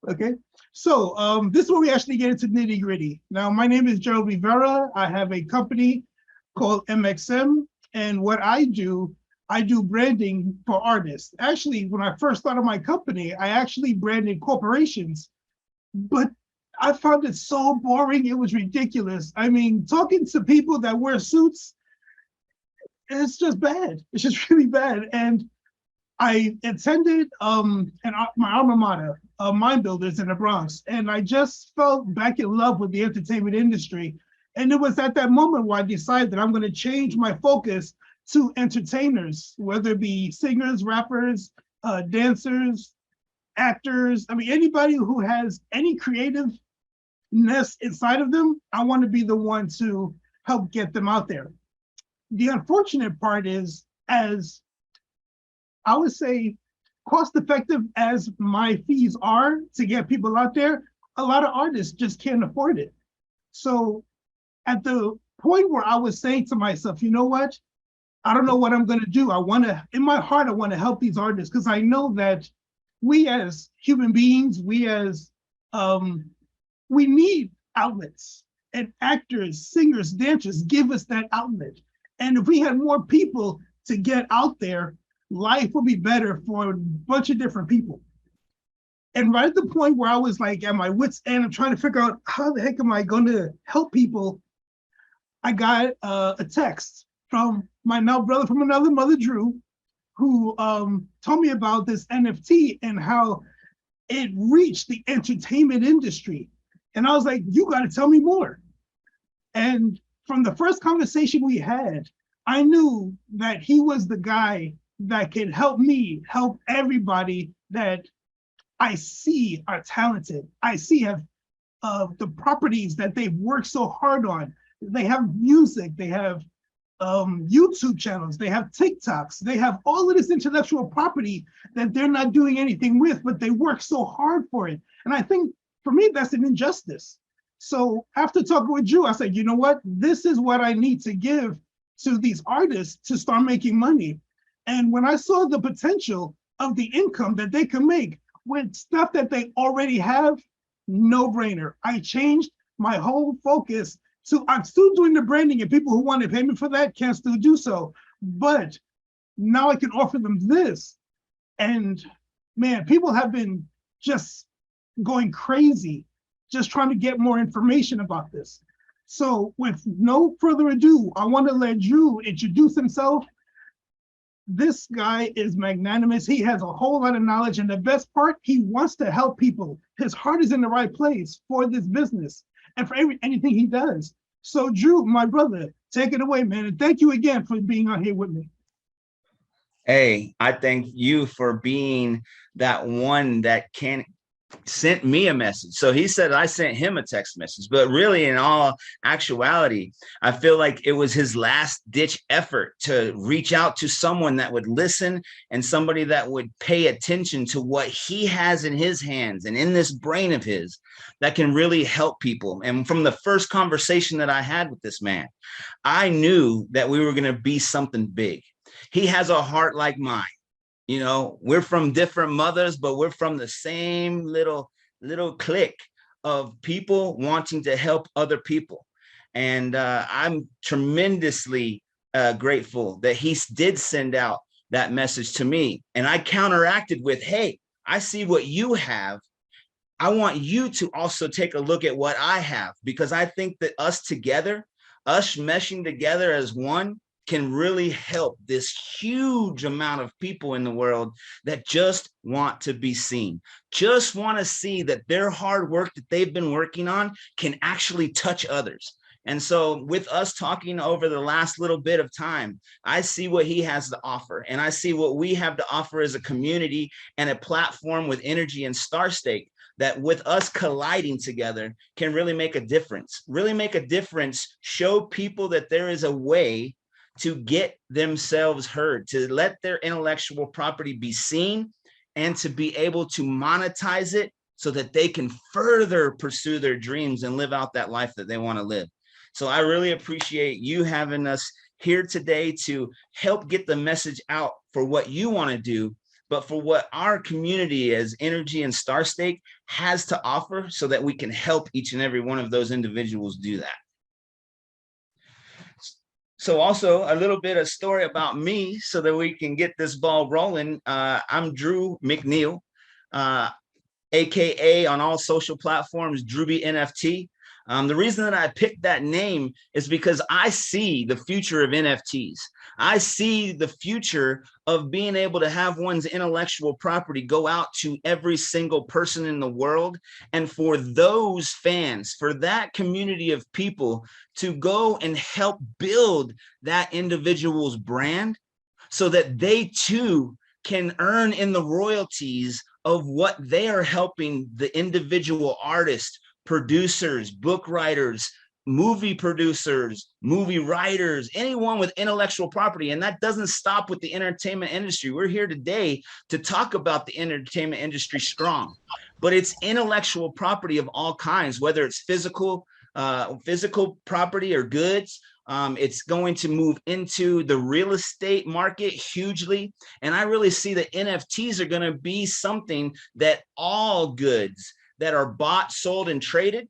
Okay. So this is where we actually get into nitty gritty. Now, my name is Jerold Rivera. I have a company called MXM. And what I do branding for artists. Actually, when I first started my company, I actually branded corporations, but I found it so boring. It was ridiculous. I mean, talking to people that wear suits, it's just bad. It's just really bad. And I attended my alma mater, Mind Builders in the Bronx, and I just felt back in love with the entertainment industry. And it was at that moment where I decided that I'm going to change my focus to entertainers, whether it be singers, rappers, dancers, actors. I mean, anybody who has any creativeness inside of them, I want to be the one to help get them out there. The unfortunate part is, as I would say, cost effective as my fees are to get people out there, a lot of artists just can't afford it. So at the point where I was saying to myself, you know what? I don't know what I'm going to do. In my heart, I want to help these artists because I know that we as human beings, we need outlets, and actors, singers, dancers give us that outlet. And if we had more people to get out there, life will be better for a bunch of different people. And right at the point where I was like at my wit's end, I'm trying to figure out how the heck am I going to help people, I got a text from my now brother from another mother, Drew, who told me about this NFT and how it reached the entertainment industry. And I was like, you got to tell me more. And from the first conversation we had, I knew that he was the guy that can help me help everybody that I see are talented. I see have the properties that they've worked so hard on. They have music, they have YouTube channels, they have TikToks, they have all of this intellectual property that they're not doing anything with, but they work so hard for it. And I think for me, that's an injustice. So after talking with Drew, I said, you know what? This is what I need to give to these artists to start making money. And when I saw the potential of the income that they can make with stuff that they already have, no brainer. I changed my whole focus. So I'm still doing the branding, and people who want to pay me for that can still do so. But now I can offer them this. And man, people have been just going crazy, just trying to get more information about this. So with no further ado, I want to let Drew introduce himself. This guy is magnanimous. He has a whole lot of knowledge. And the best part, he wants to help people. His heart is in the right place for this business and for anything he does. So Drew, my brother, take it away, man. And thank you again for being on here with me. Hey, I thank you for being that one that sent me a message. So he said I sent him a text message, but really in all actuality, I feel like it was his last ditch effort to reach out to someone that would listen and somebody that would pay attention to what he has in his hands and in this brain of his that can really help people. And from the first conversation that I had with this man, I knew that we were going to be something big. He has a heart like mine. You know, we're from different mothers, but we're from the same little clique of people wanting to help other people. And I'm tremendously grateful that he did send out that message to me. And I counteracted with, hey, I see what you have. I want you to also take a look at what I have, because I think that us together, us meshing together as one, can really help this huge amount of people in the world that just want to be seen, just want to see that their hard work that they've been working on can actually touch others. And so with us talking over the last little bit of time, I see what he has to offer, and I see what we have to offer as a community and a platform with energy and StatState that with us colliding together can really make a difference, show people that there is a way to get themselves heard, to let their intellectual property be seen, and to be able to monetize it so that they can further pursue their dreams and live out that life that they want to live. So I really appreciate you having us here today to help get the message out for what you want to do, but for what our community as Energy and StarState has to offer, so that we can help each and every one of those individuals do that. So also a little bit of story about me so that we can get this ball rolling. I'm Drew McNeil, AKA on all social platforms, Drewby NFT. The reason that I picked that name is because I see the future of NFTs. I see the future of being able to have one's intellectual property go out to every single person in the world. And for those fans, for that community of people to go and help build that individual's brand so that they too can earn in the royalties of what they are helping the individual artists, producers, book writers, movie producers, movie writers, anyone with intellectual property. And that doesn't stop with the entertainment industry. We're here today to talk about the entertainment industry strong, but it's intellectual property of all kinds, whether it's physical property or goods. It's going to move into the real estate market hugely. And I really see that NFTs are going to be something that all goods that are bought, sold, and traded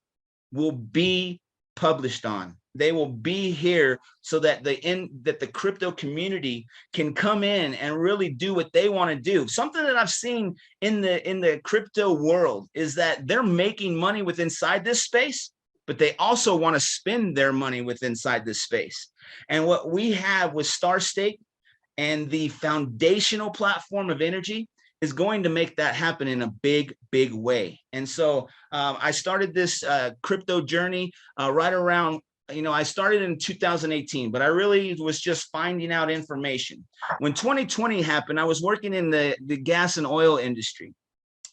will be published on. They will be here so that the crypto community can come in and really do what they want to do. Something that I've seen in the crypto world is that they're making money with inside this space, but they also want to spend their money with inside this space. And what we have with StarState and the foundational platform of Energy is going to make that happen in a big, big way. And so I started this crypto journey right around, I started in 2018, but I really was just finding out information. When 2020 happened, I was working in the gas and oil industry.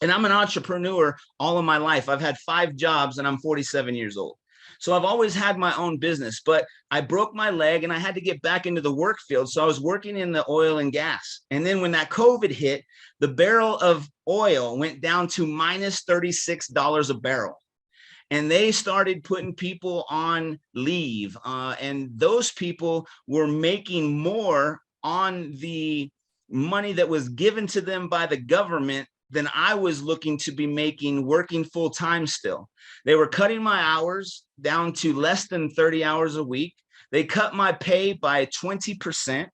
And I'm an entrepreneur all of my life. I've had 5 jobs and I'm 47 years old. So I've always had my own business, but I broke my leg and I had to get back into the work field. So I was working in the oil and gas. And then when that COVID hit, the barrel of oil went down to minus $36 a barrel. And they started putting people on leave. And those people were making more on the money that was given to them by the government than I was looking to be making working full time still. They were cutting my hours down to less than 30 hours a week. They cut my pay by 20%.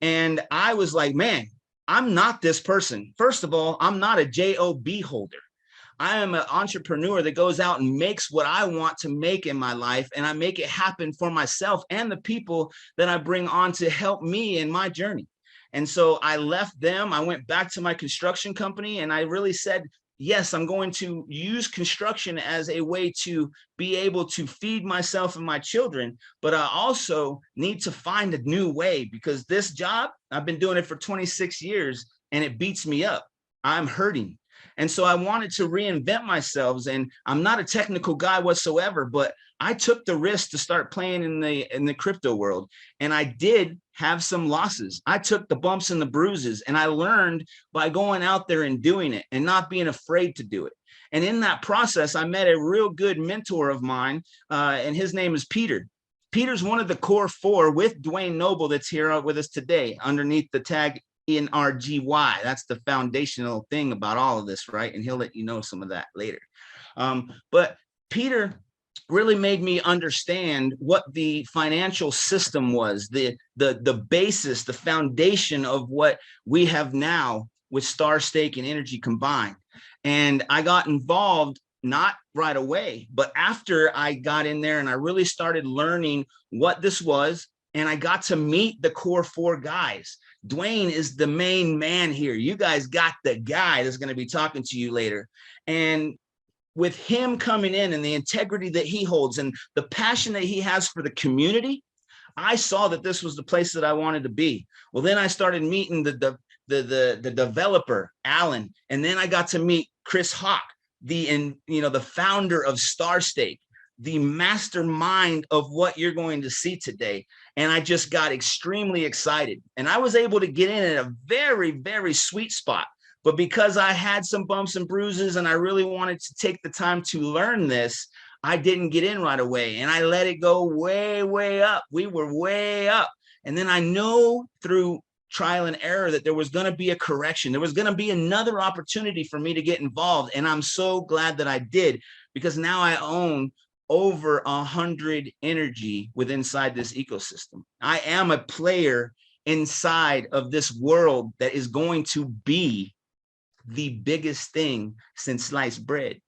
And I was like, man, I'm not this person. First of all, I'm not a job holder. I am an entrepreneur that goes out and makes what I want to make in my life, and I make it happen for myself and the people that I bring on to help me in my journey. And so I left them. I went back to my construction company, and I really said, yes, I'm going to use construction as a way to be able to feed myself and my children, but I also need to find a new way, because this job, I've been doing it for 26 years and it beats me up. I'm hurting. And so I wanted to reinvent myself, and I'm not a technical guy whatsoever, but I took the risk to start playing in the crypto world. And I did have some losses. I took the bumps and the bruises, and I learned by going out there and doing it and not being afraid to do it. And in that process, I met a real good mentor of mine, and his name is Peter. Peter's one of the core 4 with Dwayne Noble that's here with us today underneath the tag NRGY. That's the foundational thing about all of this, right? And he'll let you know some of that later. But Peter really made me understand what the financial system was, the basis, the foundation of what we have now with StarState and Energy combined. And I got involved not right away, but after I got in there and I really started learning what this was, and I got to meet the core 4 guys. Dwayne is the main man here. You guys got the guy that's going to be talking to you later. And with him coming in and the integrity that he holds and the passion that he has for the community, I saw that this was the place that I wanted to be. Well, then I started meeting the developer, Alan, and then I got to meet Chris Hawk, the founder of StarState, the mastermind of what you're going to see today. And I just got extremely excited. And I was able to get in at a very, very sweet spot. But because I had some bumps and bruises and I really wanted to take the time to learn this, I didn't get in right away. And I let it go way, way up. We were way up. And then I know through trial and error that there was going to be a correction. There was going to be another opportunity for me to get involved. And I'm so glad that I did, because now I own over 100 energy inside this ecosystem. I am a player inside of this world that is going to be the biggest thing since sliced bread.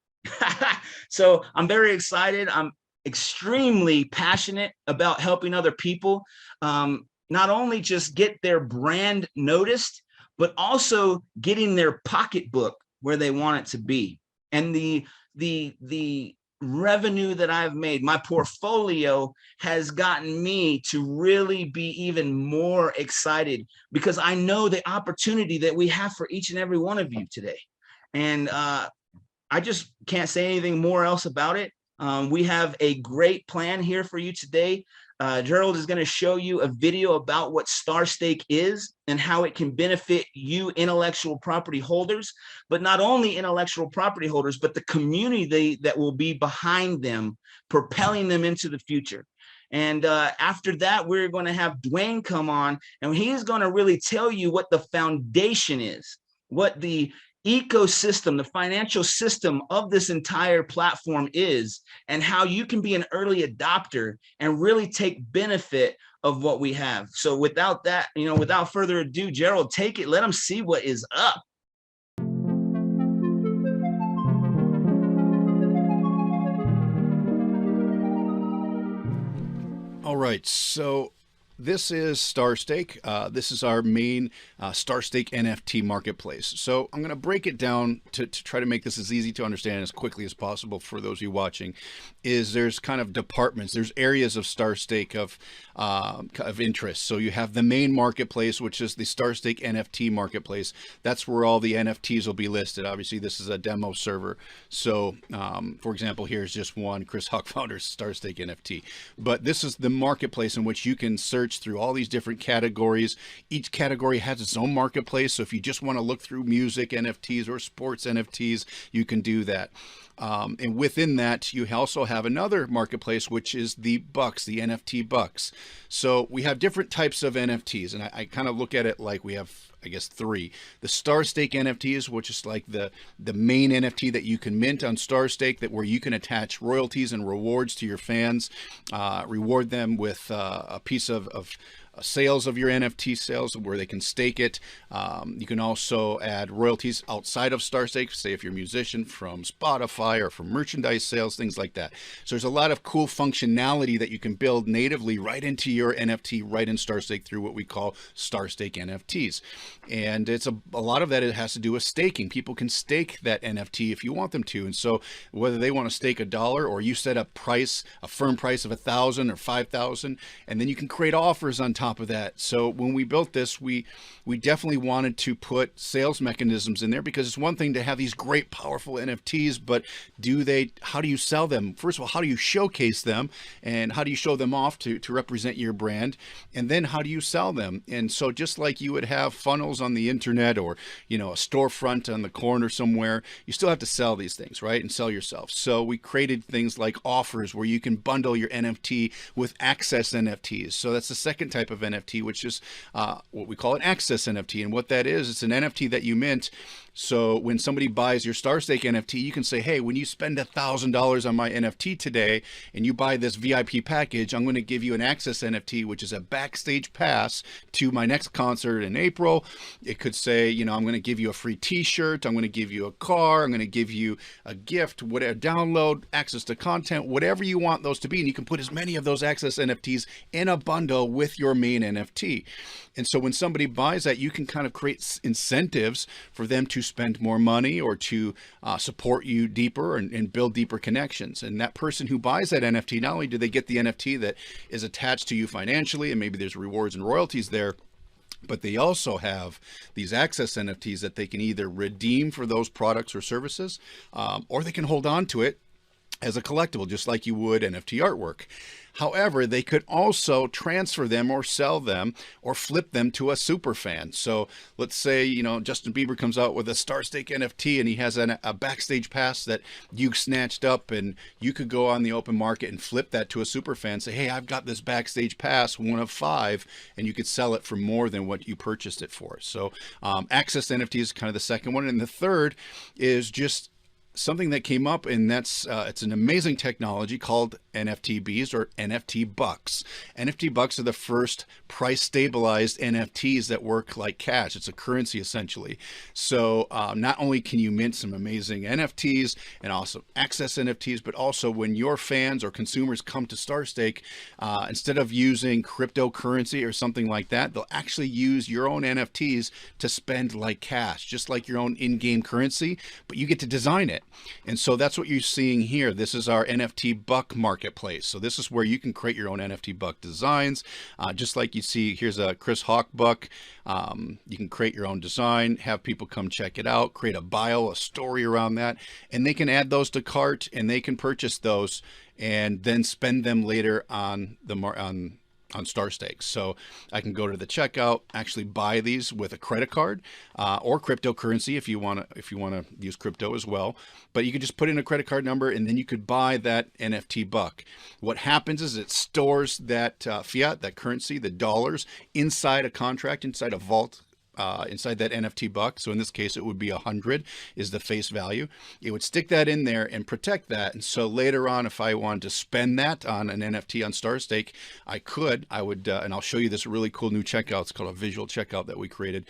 So I'm very excited. I'm extremely passionate about helping other people, not only just get their brand noticed, but also getting their pocketbook where they want it to be. And the revenue that I've made, my portfolio has gotten me to really be even more excited, because I know the opportunity that we have for each and every one of you today. And I just can't say anything more else about it. We have a great plan here for you today. Jerold is going to show you a video about what StarState is and how it can benefit you intellectual property holders, but not only intellectual property holders, but the community that will be behind them, propelling them into the future. And after that, we're going to have Dwayne come on, and he's going to really tell you what the foundation is, what the ecosystem, the financial system of this entire platform is, and how you can be an early adopter and really take benefit of what we have. So without that, without further ado, Jerold, take it. Let them see what is up. All right, so this is StarState. This is our main StarState NFT marketplace. So I'm going to break it down to try to make this as easy to understand as quickly as possible for those of you watching. There's kind of departments, there's areas of StarState of interest. So you have the main marketplace, which is the StarState NFT marketplace. That's where all the NFTs will be listed. Obviously, this is a demo server. So, for example, here's just one, Chris Hawk Founder's StarState NFT. But this is the marketplace in which you can search through all these different categories. Each category has its own marketplace. So if you just want to look through music NFTs or sports NFTs, you can do that. And within that, you also have another marketplace, which is the bucks, the NFT bucks. So we have different types of NFTs, and I kind of look at it like we have, I guess, three. The StarState NFTs, which is like the main NFT that you can mint on StarState, that where you can attach royalties and rewards to your fans, reward them with a piece of sales of your NFT sales where they can stake it. You can also add royalties outside of StarState, say if you're a musician, from Spotify or from merchandise sales, things like that. So there's a lot of cool functionality that you can build natively right into your NFT, right in StarState through what we call StarState NFTs. And it's a lot of that, it has to do with staking. People can stake that NFT if you want them to. And so whether they want to stake $1 or you set a price, a firm price of 1,000 or 5,000, and then you can create offers on top of that. So when we built this, we definitely wanted to put sales mechanisms in there, because it's one thing to have these great, powerful NFTs, but how do you sell them? First of all, how do you showcase them, and how do you show them off to represent your brand? And then how do you sell them? And so just like you would have funnels on the internet, or, a storefront on the corner somewhere, you still have to sell these things, right? And sell yourself. So we created things like offers where you can bundle your NFT with access NFTs. So that's the second type of NFT, which is what we call an access NFT. And what that is, it's an NFT that you mint. So when somebody buys your StarState NFT, you can say, hey, when you spend $1,000 on my NFT today and you buy this VIP package, I'm going to give you an access NFT, which is a backstage pass to my next concert in April. It could say, I'm going to give you a free t-shirt. I'm going to give you a car. I'm going to give you a gift, whatever, download, access to content, whatever you want those to be. And you can put as many of those access NFTs in a bundle with your main NFT. And so when somebody buys that, you can kind of create incentives for them to spend more money or to support you deeper and build deeper connections. And that person who buys that NFT, not only do they get the NFT that is attached to you financially, and maybe there's rewards and royalties there, but they also have these access NFTs that they can either redeem for those products or services, or they can hold on to it as a collectible, just like you would NFT artwork. However, they could also transfer them or sell them or flip them to a super fan. So let's say, you know, Justin Bieber comes out with a StarStake NFT and he has a backstage pass that you snatched up, and you could go on the open market and flip that to a super fan. Say, hey, I've got this backstage pass, one of 5, and you could sell it for more than what you purchased it for. So access NFT is kind of the second one. And the third is just something that came up, and that's it's an amazing technology called NFTBs or NFT bucks. NFT bucks are the first price stabilized NFTs that work like cash. It's a currency essentially. So not only can you mint some amazing NFTs and also access NFTs, but also when your fans or consumers come to StarStake, instead of using cryptocurrency or something like that, they'll actually use your own NFTs to spend like cash, just like your own in-game currency, but you get to design it. And so that's what you're seeing here. This is our NFT buck marketplace. So this is where you can create your own NFT buck designs. Just like you see, here's a Chris Hawk buck. You can create your own design, have people come check it out, create a bio, a story around that, and they can add those to cart and they can purchase those and then spend them later on on StarStake. So I can go to the checkout, actually buy these with a credit card or cryptocurrency if you want to use crypto as well. But you could just put in a credit card number and then you could buy that NFT buck. What happens is it stores that fiat, that currency, the dollars, inside a contract, inside a vault. Inside that NFT buck. So in this case, it would be 100 is the face value. It would stick that in there and protect that. And so later on, if I wanted to spend that on an NFT on StarStake, I would, and I'll show you this really cool new checkout. It's called a visual checkout that we created,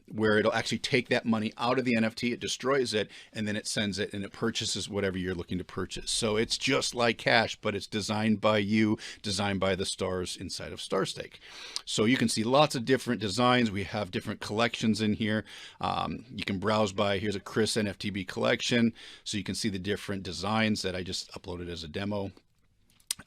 where it'll actually take that money out of the NFT, it destroys it, and then it sends it and it purchases whatever you're looking to purchase. So it's just like cash, but it's designed by you, designed by the stars inside of StarStake. So you can see lots of different designs. We have different collections in here. You can browse by, here's a Chris NFTB collection. So you can see the different designs that I just uploaded as a demo.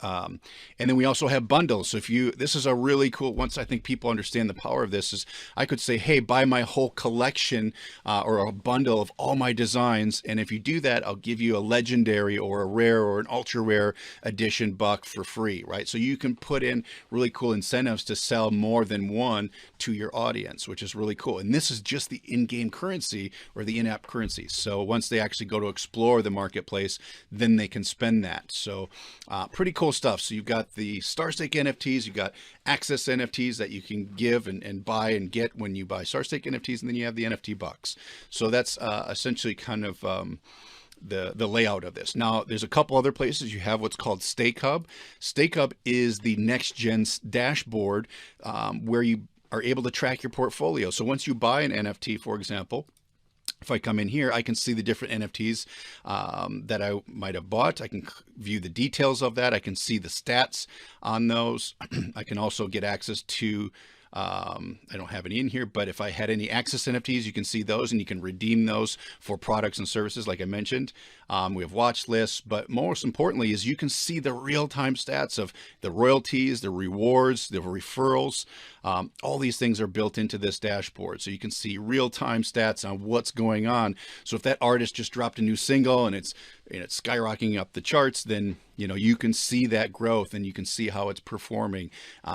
And then we also have bundles. So this is a really cool, once I think people understand the power of this, is I could say, hey, buy my whole collection or a bundle of all my designs. And if you do that, I'll give you a legendary or a rare or an ultra rare edition buck for free, right? So you can put in really cool incentives to sell more than one to your audience, which is really cool. And this is just the in-game currency or the in-app currency. So once they actually go to explore the marketplace, then they can spend that. So pretty cool stuff. So you've got the StarStake NFTs, you've got access NFTs that you can give and buy and get when you buy StarStake NFTs, and then you have the NFT bucks. So that's essentially kind of the layout of this. Now, there's a couple other places. You have what's called Stake Hub. Stake Hub is the next gen dashboard where you are able to track your portfolio. So once you buy an NFT, for example, if I come in here, I can see the different NFTs that I might have bought. I can view the details of that. I can see the stats on those. I can also get access to, I don't have any in here, but if I had any access NFTs, you can see those and you can redeem those for products and services like I mentioned. We have watch lists, but most importantly is you can see the real-time stats of the royalties, the rewards, the referrals. All these things are built into this dashboard. So you can see real-time stats on what's going on. So if that artist just dropped a new single and it's skyrocketing up the charts, then you can see that growth and you can see how it's performing.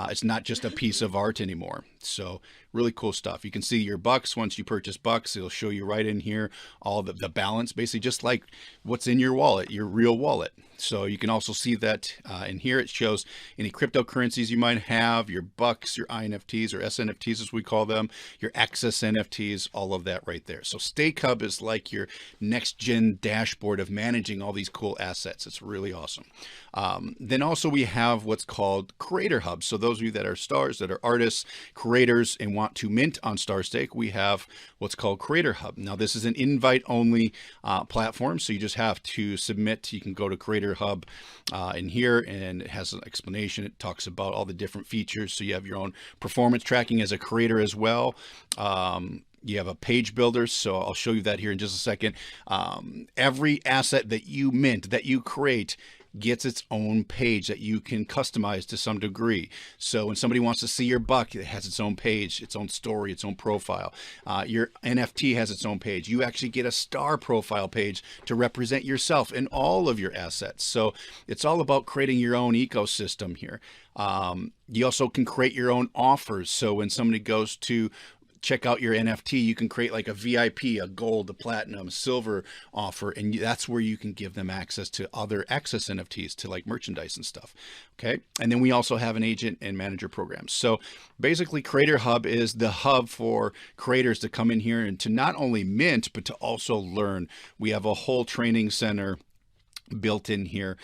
It's not just a piece of art anymore. So really cool stuff. You can see your bucks. Once you purchase bucks, it'll show you right in here all the balance, basically just like what's in your wallet, your real wallet. So you can also see that in here. It shows any cryptocurrencies you might have, your bucks, your INFTs or SNFTs as we call them, your access NFTs, all of that right there. So Stake Hub is like your next gen dashboard of managing all these cool assets. It's really awesome. Then also we have what's called Creator Hub. So those of you that are stars, that are artists, creators, and want to mint on StarStake, we have what's called Creator Hub. Now this is an invite only platform. So you just have to submit. You can go to Creator Hub in here and it has an explanation. It talks about all the different features. So you have your own performance tracking as a creator as well. You have a page builder, so I'll show you that here in just a second. Every asset that you mint, that you create, gets its own page that you can customize to some degree. So when somebody wants to see your buck, it has its own page, its own story, its own profile. Your NFT has its own page. You actually get a star profile page to represent yourself and all of your assets. So it's all about creating your own ecosystem here. You also can create your own offers. So when somebody goes to check out your NFT, you can create like a VIP, a gold, a platinum, silver offer, and that's where you can give them access to other access NFTs to like merchandise and stuff. Okay. And then we also have an agent and manager programs. So basically Creator Hub is the hub for creators to come in here and to not only mint, but to also learn. We have a whole training center built in here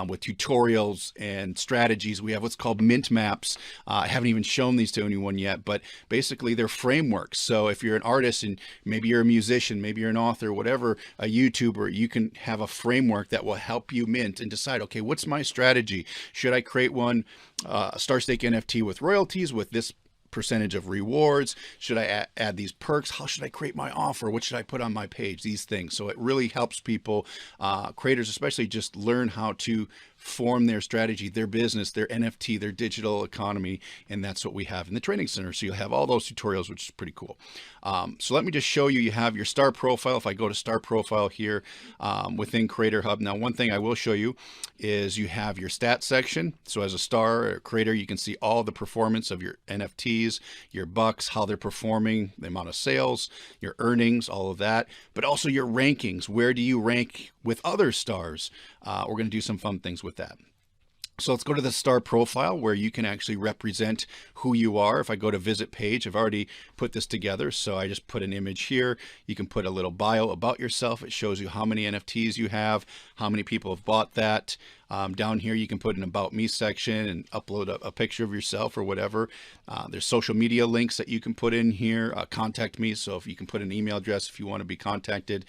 with tutorials and strategies. We have what's called mint maps. I haven't even shown these to anyone yet, but basically they're frameworks. So if you're an artist and maybe you're a musician, maybe you're an author, whatever, a YouTuber, you can have a framework that will help you mint and decide, okay, what's my strategy? Should I create one, a StarStake NFT with royalties with this percentage of rewards? Should I add these perks? How should I create my offer? What should I put on my page? These things. So it really helps people, creators especially, just learn how to form their strategy, their business, their NFT, their digital economy. And that's what we have in the training center. So you'll have all those tutorials, which is pretty cool. So let me just show you, you have your star profile. If I go to star profile here within Creator Hub. Now, one thing I will show you is you have your stats section. So as a star or creator, you can see all the performance of your NFTs, your bucks, how they're performing, the amount of sales, your earnings, all of that, but also your rankings. Where do you rank with other stars? We're going to do some fun things with that. So let's go to the star profile where you can actually represent who you are. If I go to visit page, I've already put this together. So I just put an image here. You can put a little bio about yourself. It shows you how many NFTs you have, how many people have bought that. Down here, you can put an about me section and upload a picture of yourself or whatever. There's social media links that you can put in here. Contact me. So if you can put an email address if you want to be contacted,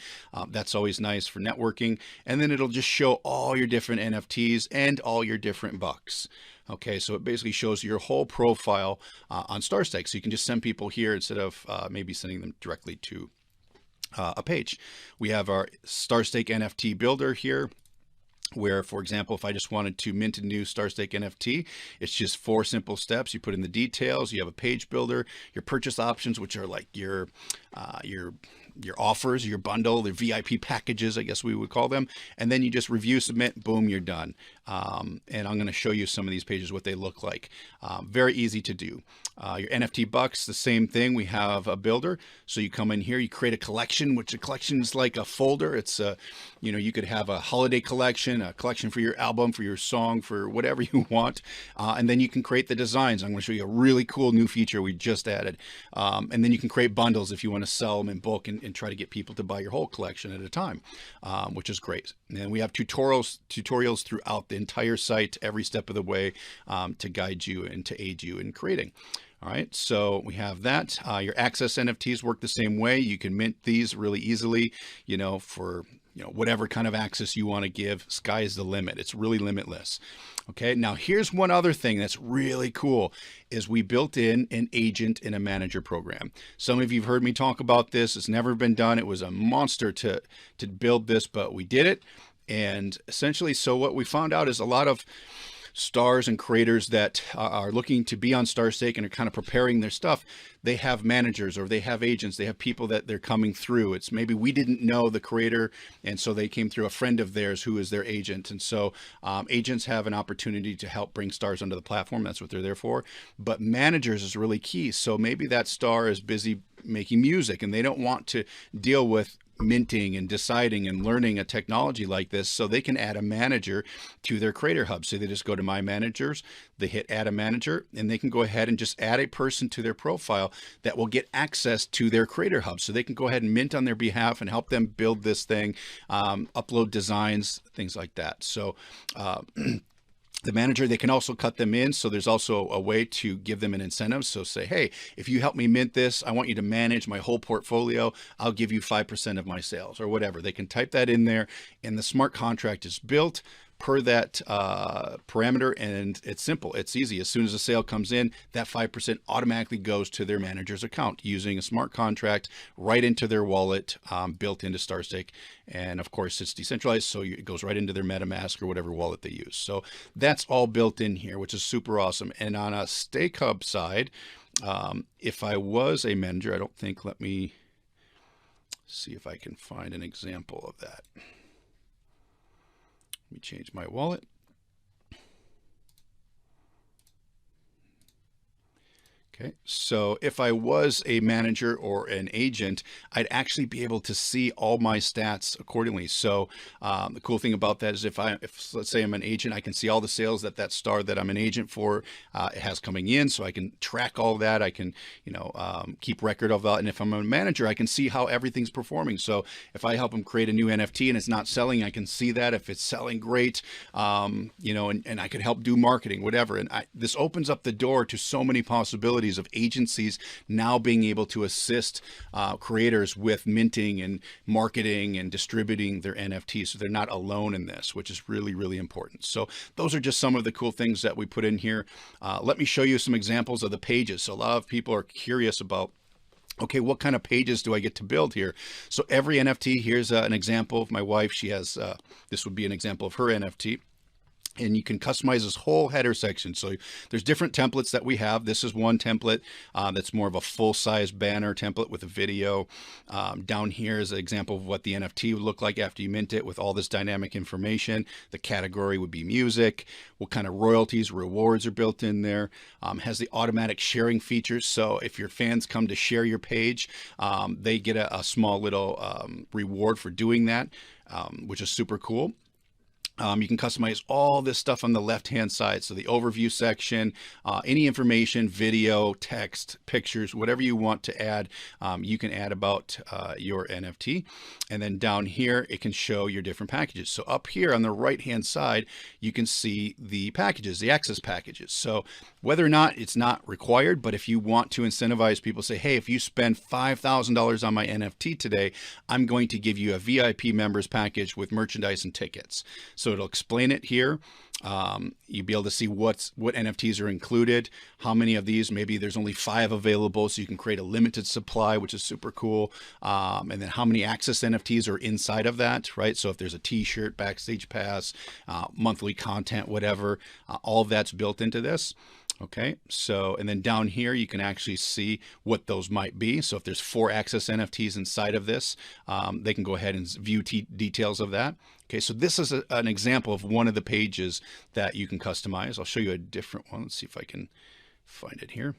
that's always nice for networking. And then it'll just show all your different NFTs and all your different bucks. Okay, so it basically shows your whole profile on StarStake. So you can just send people here instead of maybe sending them directly to a page. We have our StarStake NFT builder here, where, for example, if I just wanted to mint a new StarStake NFT, it's just 4 simple steps. You put in the details, you have a page builder, your purchase options, which are like your offers, your bundle, the VIP packages, I guess we would call them. And then you just review, submit, boom, you're done. And I'm going to show you some of these pages, what they look like. Very easy to do. Your NFT bucks, the same thing. We have a builder. So you come in here, you create a collection, which a collection is like a folder. It's you could have a holiday collection, a collection for your album, for your song, for whatever you want. And then you can create the designs. I'm going to show you a really cool new feature we just added. And then you can create bundles if you want to sell them in bulk and try to get people to buy your whole collection at a time, which is great. And we have tutorials throughout the entire site, every step of the way, to guide you and to aid you in creating. All right, so we have that. Your access NFTs work the same way. You can mint these really easily, for whatever kind of access you want to give. Sky is the limit. It's really limitless. Okay, now here's one other thing that's really cool is we built in an agent and a manager program. Some of you have heard me talk about this. It's never been done. It was a monster to build this, but we did it. And essentially, so what we found out is a lot of stars and creators that are looking to be on StarStake and are kind of preparing their stuff, they have managers or they have agents, they have people that they're coming through. It's maybe we didn't know the creator, and so they came through a friend of theirs who is their agent. And so agents have an opportunity to help bring stars onto the platform. That's what they're there for. But managers is really key. So maybe that star is busy making music and they don't want to deal with minting and deciding and learning a technology like this, so they can add a manager to their Creator Hub. So they just go to My Managers, they hit Add a Manager, and they can go ahead and just add a person to their profile that will get access to their Creator Hub. So they can go ahead and mint on their behalf and help them build this thing, upload designs, things like that. So the manager, they can also cut them in. So there's also a way to give them an incentive. So say, hey, if you help me mint this, I want you to manage my whole portfolio. I'll give you 5% of my sales or whatever. They can type that in there and the smart contract is built. per that parameter, and it's simple. It's easy. As soon as a sale comes in, that 5% automatically goes to their manager's account using a smart contract right into their wallet, built into StarStake. And of course, it's decentralized, so it goes right into their MetaMask or whatever wallet they use. So that's all built in here, which is super awesome. And on a Stake Hub side, if I was a manager, I don't think, let me see if I can find an example of that. Let me change my wallet. Okay, so if I was a manager or an agent, I'd actually be able to see all my stats accordingly. So the cool thing about that is if let's say I'm an agent, I can see all the sales that star that I'm an agent for it has coming in, so I can track all that. I can, keep record of that. And if I'm a manager, I can see how everything's performing. So if I help them create a new NFT and it's not selling, I can see that. If it's selling, great, and I could help do marketing, whatever. And this opens up the door to so many possibilities of agencies now being able to assist creators with minting and marketing and distributing their NFTs, so they're not alone in this, which is really, really important. So those are just some of the cool things that we put in here. Let me show you some examples of the pages. So a lot of people are curious about, okay, what kind of pages do I get to build here? So every NFT, here's an example of my wife. She has, this would be an example of her NFT. And you can customize this whole header section. So there's different templates that we have. This is one template that's more of a full-size banner template with a video. Down here is an example of what the NFT would look like after you mint it with all this dynamic information. The category would be music. What kind of royalties, rewards are built in there. Has the automatic sharing features. So if your fans come to share your page, they get a small little reward for doing that, which is super cool. You can customize all this stuff on the left-hand side. So the overview section, any information, video, text, pictures, whatever you want to add, you can add about your NFT. And then down here, it can show your different packages. So up here on the right-hand side, you can see the packages, the access packages. So whether or not it's not required, but if you want to incentivize people, say, hey, if you spend $5,000 on my NFT today, I'm going to give you a VIP members package with merchandise and tickets. So it'll explain it here. You'll be able to see what NFTs are included, how many of these, maybe there's only 5 available, so you can create a limited supply, which is super cool. And then how many access NFTs are inside of that, right? So if there's a t-shirt, backstage pass, monthly content, whatever, all of that's built into this. Okay, so, and then down here, you can actually see what those might be. So if there's 4 access NFTs inside of this, they can go ahead and view details of that. Okay, so this is an example of one of the pages that you can customize. I'll show you a different one. Let's see if I can find it here.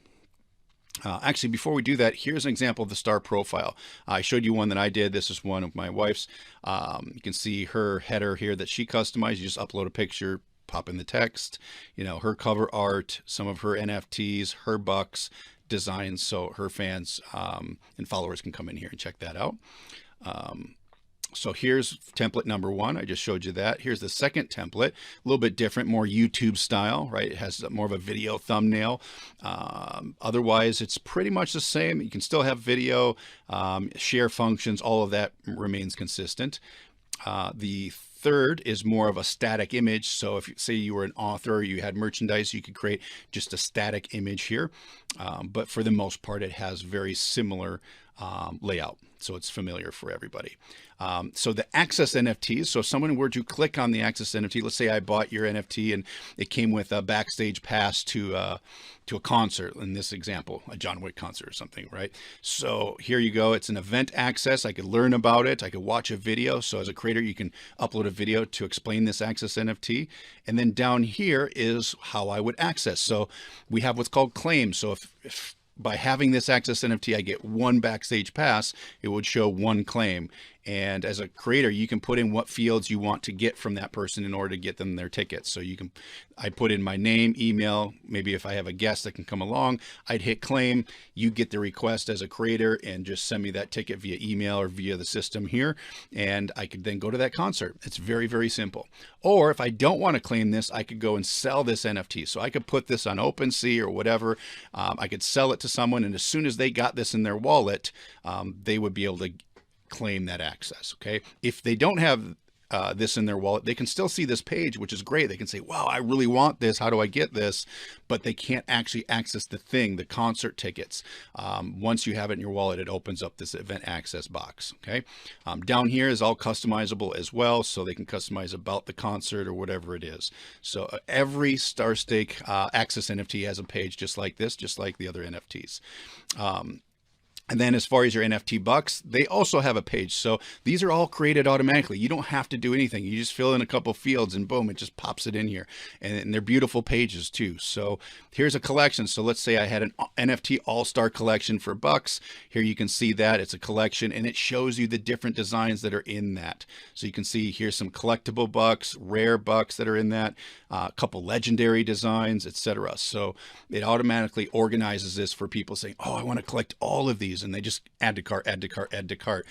Actually, before we do that, here's an example of the star profile. I showed you one that I did. This is one of my wife's. You can see her header here that she customized. You just upload a picture, pop in the text, her cover art, some of her NFTs, her bucks, designs, so her fans and followers can come in here and check that out. So here's template number 1. I just showed you that. Here's the second template, a little bit different, more YouTube style, right? It has more of a video thumbnail. Otherwise, it's pretty much the same. You can still have video, share functions, all of that remains consistent. The third is more of a static image. So if say you were an author, you had merchandise, you could create just a static image here. But for the most part, it has very similar layout. So it's familiar for everybody. So the access NFTs, so if someone were to click on the access NFT, let's say I bought your NFT and it came with a backstage pass to a concert, in this example, a John Wick concert or something, right? So here you go. It's an event access. I could learn about it. I could watch a video. So as a creator, you can upload a video to explain this access NFT. And then down here is how I would access. So we have what's called claims. So if by having this access NFT, I get 1 backstage pass, it would show 1 claim. And as a creator, you can put in what fields you want to get from that person in order to get them their tickets. So I put in my name, email, maybe if I have a guest that can come along, I'd hit claim. You get the request as a creator and just send me that ticket via email or via the system here. And I could then go to that concert. It's very, very simple. Or if I don't want to claim this, I could go and sell this NFT. So I could put this on OpenSea or whatever. I could sell it to someone. And as soon as they got this in their wallet, they would be able to claim that access. Okay. If they don't have this in their wallet, they can still see this page, which is great. They can say, wow, I really want this. How do I get this? But they can't actually access the thing, the concert tickets. Once you have it in your wallet, it opens up this event access box. Okay. Down here is all customizable as well. So they can customize about the concert or whatever it is. So every StarStake Access NFT has a page just like this, just like the other NFTs. And then as far as your NFT bucks, they also have a page. So these are all created automatically. You don't have to do anything. You just fill in a couple fields and boom, it just pops it in here. And they're beautiful pages too. So here's a collection. So let's say I had an NFT all-star collection for bucks. Here you can see that it's a collection and it shows you the different designs that are in that. So you can see here's some collectible bucks, rare bucks that are in that, a couple legendary designs, etc. So it automatically organizes this for people saying, oh, I want to collect all of these. And they just add to cart, add to cart, add to cart.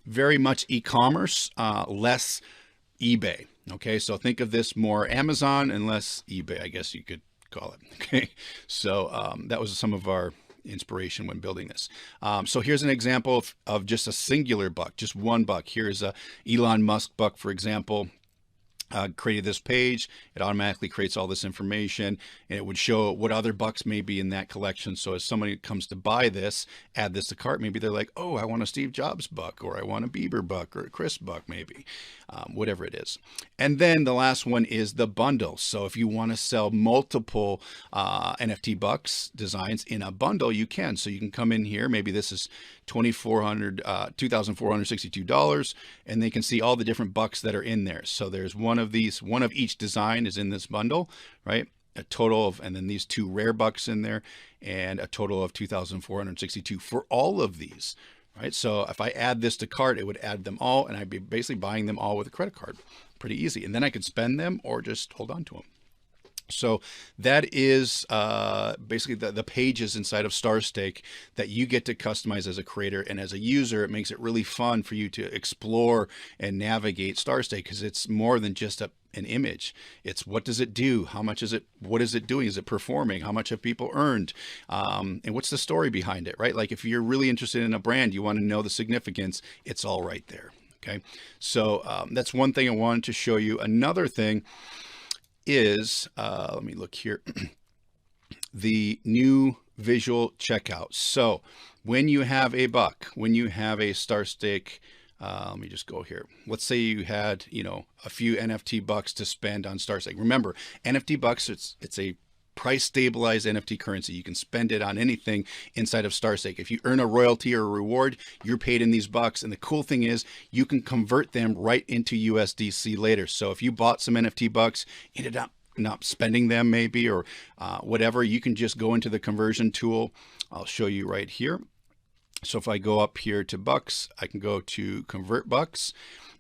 Very much e-commerce, less eBay. Okay, so think of this more Amazon and less eBay, I guess you could call it. Okay, so that was some of our inspiration when building this. So here's an example of just a singular buck, just one buck. Here's a Elon Musk buck, for example. Created this page, it automatically creates all this information, and it would show what other bucks may be in that collection. So as somebody comes to buy this, add this to cart, maybe they're like, oh, I want a Steve Jobs buck, or I want a Bieber buck, or a Chris buck, maybe, whatever it is. And then the last one is the bundle. So if you want to sell multiple NFT bucks designs in a bundle, you can. So you can come in here, maybe this is $2,462, and they can see all the different bucks that are in there. So there's one of these, one of each design is in this bundle, right? A total of, and then these two rare bucks in there, and a total of 2,462 for all of these, right? So if I add this to cart, it would add them all, and I'd be basically buying them all with a credit card. Pretty easy. And then I could spend them or just hold on to them. So that is basically the pages inside of StarStake that you get to customize as a creator, and as a user, it makes it really fun for you to explore and navigate StarStake, because it's more than just an image. It's what does it do? How much is it? What is it doing? Is it performing? How much have people earned? And what's the story behind it, right? Like if you're really interested in a brand, you want to know the significance, it's all right there. Okay. So that's one thing I wanted to show you. Another thing is, let me look here, the new visual checkout. So when you have a buck, when you have a StarStake, let me just go here. Let's say you had, a few NFT bucks to spend on StarStake. Remember, NFT bucks, it's a price stabilized NFT currency. You can spend it on anything inside of StarStake. If you earn a royalty or a reward, you're paid in these bucks. And the cool thing is you can convert them right into USDC later. So if you bought some NFT bucks, ended up not spending them maybe, or whatever, you can just go into the conversion tool. I'll show you right here. So if I go up here to bucks, I can go to convert bucks.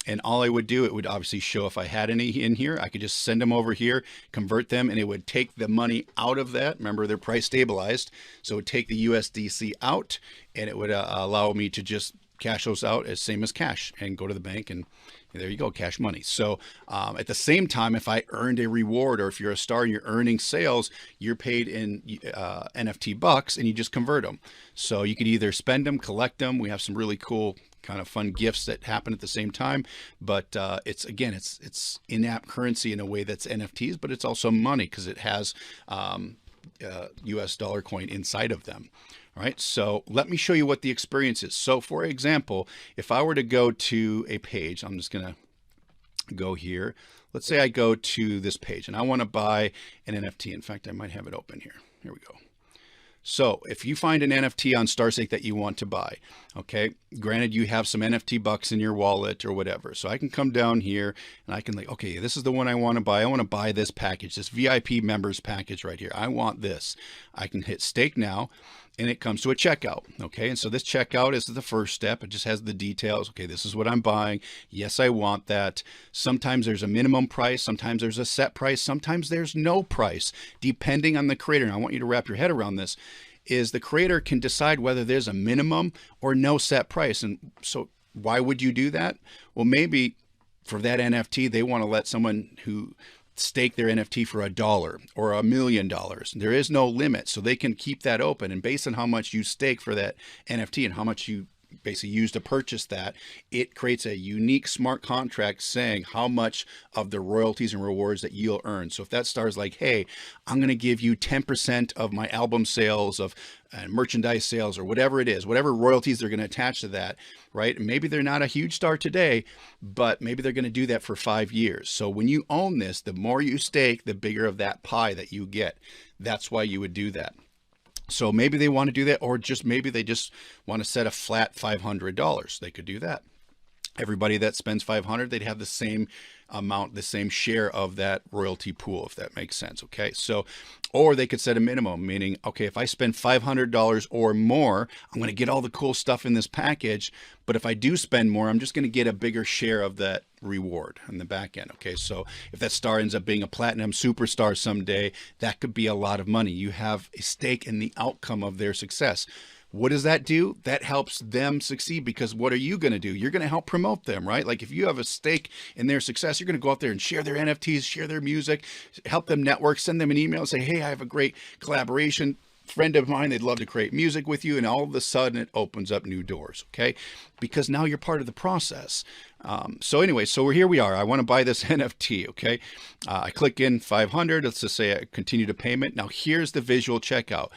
And all I would do, it would obviously show if I had any in here. I could just send them over here, convert them, and it would take the money out of that. Remember, they're price stabilized. So it would take the USDC out, and it would allow me to just cash those out as same as cash and go to the bank, and there you go, cash money. So at the same time, if I earned a reward, or if you're a star and you're earning sales, you're paid in NFT bucks, and you just convert them. So you could either spend them, collect them. We have some really cool kind of fun gifts that happen at the same time, but it's in-app currency in a way that's NFTs, but it's also money because it has US dollar coin inside of them. All right, so let me show you what the experience is. So for example, if I were to go to a page, I'm just gonna go here. Let's say I go to this page and I want to buy an NFT. In fact, I might have it open here. Here we go. So if you find an NFT on StarStake that you want to buy, okay, granted you have some NFT bucks in your wallet or whatever. So I can come down here and I can like, okay, this is the one I want to buy. I want to buy this package, this VIP members package right here. I want this. I can hit stake now, and it comes to a checkout. Okay. And so this checkout is the first step. It just has the details. Okay, this is what I'm buying. Yes, I want that. Sometimes there's a minimum price. Sometimes there's a set price. Sometimes there's no price, depending on the creator. And I want you to wrap your head around this, is the creator can decide whether there's a minimum or no set price. And so why would you do that? Well, maybe for that NFT, they want to let someone who stake their NFT for $1 or $1 million. There is no limit, so they can keep that open. And based on how much you stake for that NFT and how much you basically use to purchase that, it creates a unique smart contract saying how much of the royalties and rewards that you'll earn. So if that star is like, hey, I'm going to give you 10% of my album sales, of merchandise sales, or whatever it is, whatever royalties they're going to attach to that, right? And maybe they're not a huge star today, but maybe they're going to do that for 5 years. So when you own this, the more you stake, the bigger of that pie that you get. That's why you would do that. So maybe they want to do that, or just maybe they just want to set a flat $500. They could do that. Everybody that spends 500, they'd have the same amount, the same share of that royalty pool, if that makes sense. Okay. So, or they could set a minimum, meaning, okay, if I spend $500 or more, I'm going to get all the cool stuff in this package. But if I do spend more, I'm just going to get a bigger share of that reward on the back end. Okay. So if that star ends up being a platinum superstar someday, that could be a lot of money. You have a stake in the outcome of their success. What does that do? That helps them succeed, because what are you going to do? You're going to help promote them, right? Like if you have a stake in their success, you're going to go out there and share their NFTs, share their music, help them network, send them an email and say, hey, I have a great collaboration friend of mine. They'd love to create music with you. And all of a sudden it opens up new doors. Okay. Because now you're part of the process. So anyway, so here we are. I want to buy this NFT. Okay. I click in 500. Let's just say I continue to payment. Now here's the visual checkout.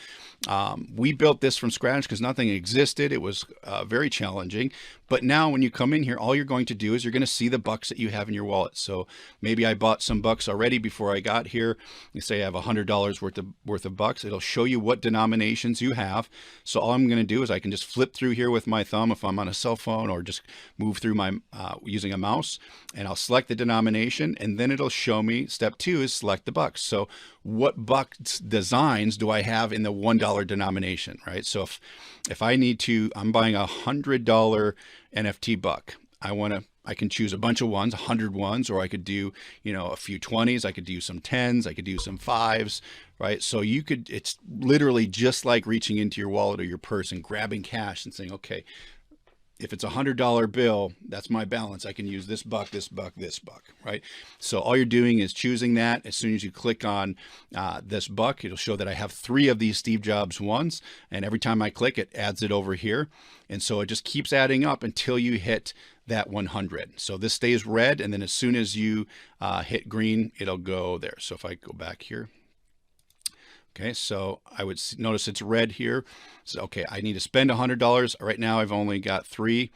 We built this from scratch because nothing existed. It was very challenging. But now when you come in here, all you're going to do is you're going to see the bucks that you have in your wallet. So maybe I bought some bucks already before I got here. You say I have $100 worth of bucks. It'll show you what denominations you have. So all I'm going to do is I can just flip through here with my thumb if I'm on a cell phone, or just move through my using a mouse, and I'll select the denomination, and then it'll show me step 2 is select the bucks. So what bucks designs do I have in the $1 denomination, right? So if I need to, I'm buying $100 NFT buck. I can choose a bunch of ones, 100 ones, or I could do, a few 20s. I could do some 10s. I could do some 5s, right? So it's literally just like reaching into your wallet or your purse and grabbing cash and saying, okay, if it's $100 bill, that's my balance. I can use this buck, this buck, this buck, right? So all you're doing is choosing that. As soon as you click on this buck, it'll show that I have 3 of these Steve Jobs ones. And every time I click, it adds it over here. And so it just keeps adding up until you hit that 100. So this stays red. And then as soon as you hit green, it'll go there. So if I go back here. Okay, so I would notice it's red here. So, okay, I need to spend $100. Right now, I've only got $3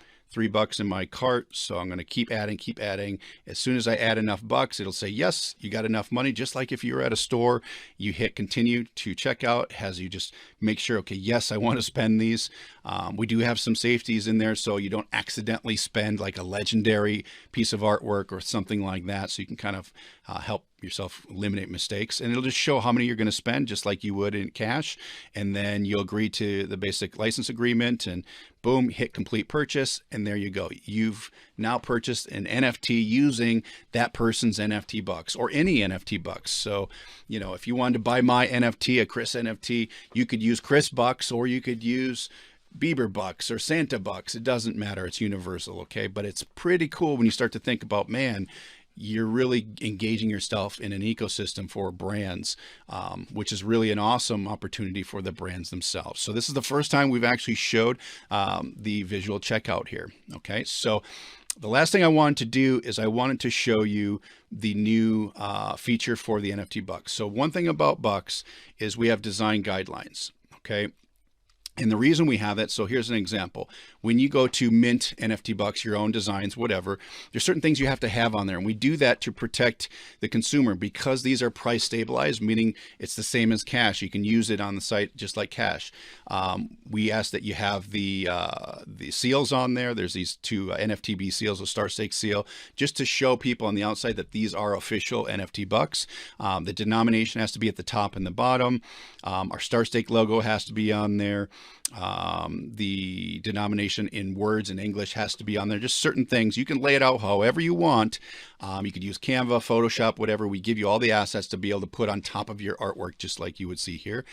in my cart. So I'm going to keep adding. As soon as I add enough bucks, it'll say, yes, you got enough money. Just like if you were at a store, you hit continue to checkout, has you just make sure, okay, yes, I want to spend these. We do have some safeties in there, so you don't accidentally spend like a legendary piece of artwork or something like that. So you can kind of help yourself eliminate mistakes, and it'll just show how many you're going to spend, just like you would in cash. And then you'll agree to the basic license agreement, and boom, hit complete purchase. And there you go. You've now purchased an NFT using that person's NFT bucks, or any NFT bucks. So, if you wanted to buy my NFT, a Chris NFT, you could use Chris bucks, or you could use Bieber bucks or Santa bucks. It doesn't matter. It's universal. Okay. But it's pretty cool when you start to think about, man, you're really engaging yourself in an ecosystem for brands, which is really an awesome opportunity for the brands themselves. So this is the first time we've actually showed the visual checkout here. Okay, so the last thing I wanted to do is I wanted to show you the new feature for the NFT bucks. So one thing about bucks is we have design guidelines. Okay. And the reason we have that, so here's an example. When you go to mint NFT bucks, your own designs, whatever, there's certain things you have to have on there. And we do that to protect the consumer, because these are price stabilized, meaning it's the same as cash. You can use it on the site just like cash. We ask that you have the seals on there. There's these 2 NFTB seals, a StatState seal, just to show people on the outside that these are official NFT bucks. The denomination has to be at the top and the bottom. Our StatState logo has to be on there. The denomination in words in English has to be on there. Just certain things. You can lay it out however you want. You could use Canva, Photoshop, whatever. We give you all the assets to be able to put on top of your artwork, just like you would see here.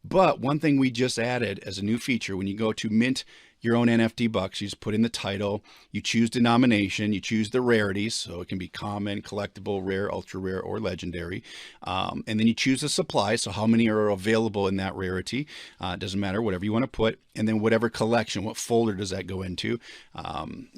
But one thing we just added as a new feature, when you go to mint your own NFT bucks. You just put in the title, you choose denomination, you choose the rarities. So it can be common, collectible, rare, ultra rare, or legendary. And then you choose the supply. So how many are available in that rarity? It doesn't matter, whatever you want to put. And then whatever collection, what folder does that go into?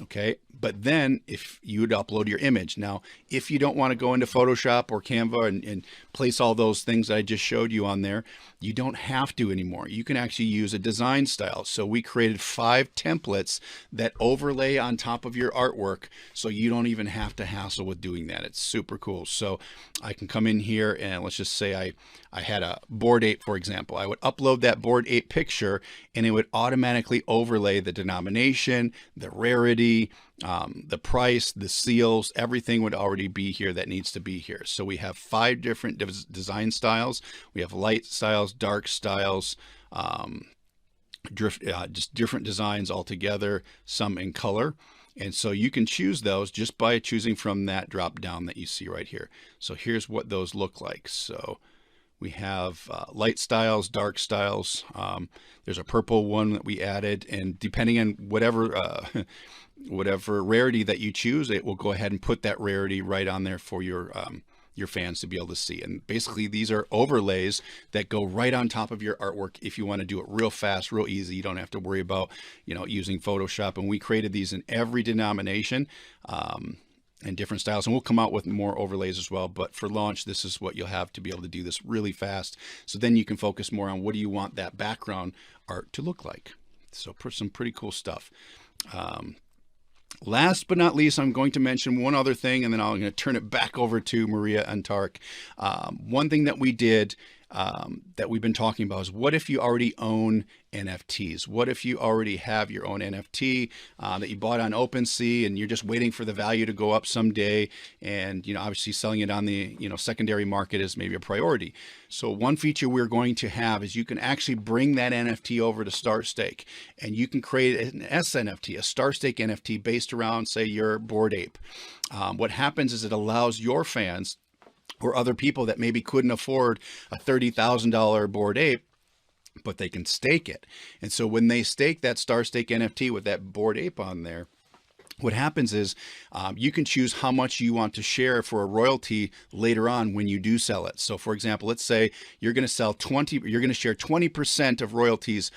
Okay. But then if you would upload your image. Now, if you don't want to go into Photoshop or Canva and place all those things that I just showed you on there, you don't have to anymore. You can actually use a design style. So we created 5 templates that overlay on top of your artwork, so you don't even have to hassle with doing that. It's super cool. So I can come in here and let's just say I had a Bored Ape, for example. I would upload that Bored Ape picture and it would automatically overlay the denomination, the rarity, the price, the seals, everything would already be here that needs to be here. So we have 5 different design styles. We have light styles, dark styles, just different designs altogether, some in color. And so you can choose those just by choosing from that drop down that you see right here. So here's what those look like. So we have light styles, dark styles. There's a purple one that we added, and depending on whatever whatever rarity that you choose, it will go ahead and put that rarity right on there for your fans to be able to see. And basically these are overlays that go right on top of your artwork if you want to do it real fast, real easy. You don't have to worry about, using Photoshop. And we created these in every denomination and different styles, and we'll come out with more overlays as well. But for launch, this is what you'll have to be able to do this really fast. So then you can focus more on what do you want that background art to look like. So some pretty cool stuff. Last but not least, I'm going to mention one other thing, and then I'm going to turn it back over to Maria and Tark. One thing that we did that we've been talking about is, what if you already own NFTs? What if you already have your own NFT that you bought on OpenSea and you're just waiting for the value to go up someday? And, obviously selling it on the, secondary market is maybe a priority. So one feature we're going to have is you can actually bring that NFT over to StarStake, and you can create an SNFT, a StarStake NFT based around, say, your Bored Ape. What happens is it allows your fans or other people that maybe couldn't afford a $30,000 Bored Ape, but they can stake it. And so when they stake that StarStake NFT with that Bored Ape on there, what happens is you can choose how much you want to share for a royalty later on when you do sell it. So for example, let's say you're going to share 20% of royalties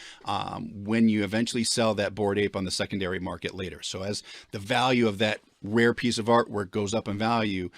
when you eventually sell that Bored Ape on the secondary market later. So as the value of that rare piece of artwork goes up in value,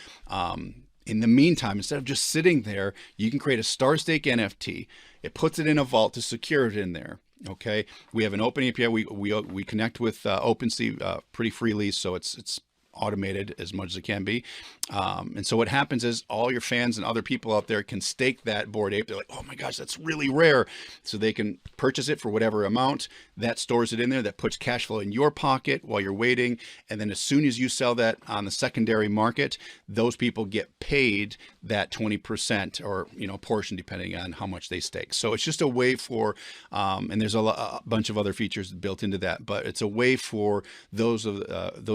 in the meantime, instead of just sitting there, you can create a StarStake NFT. It puts it in a vault to secure it in there. Okay, we have an open API. We connect with OpenSea pretty freely, so it's automated as much as it can be. And so what happens is all your fans and other people out there can stake that Bored Ape. They're like, oh my gosh, that's really rare. So they can purchase it for whatever amount. That stores it in there. That puts cash flow in your pocket while you're waiting. And then as soon as you sell that on the secondary market, those people get paid that 20% or portion depending on how much they stake. So it's just a way for, and there's a bunch of other features built into that, but it's a way for those of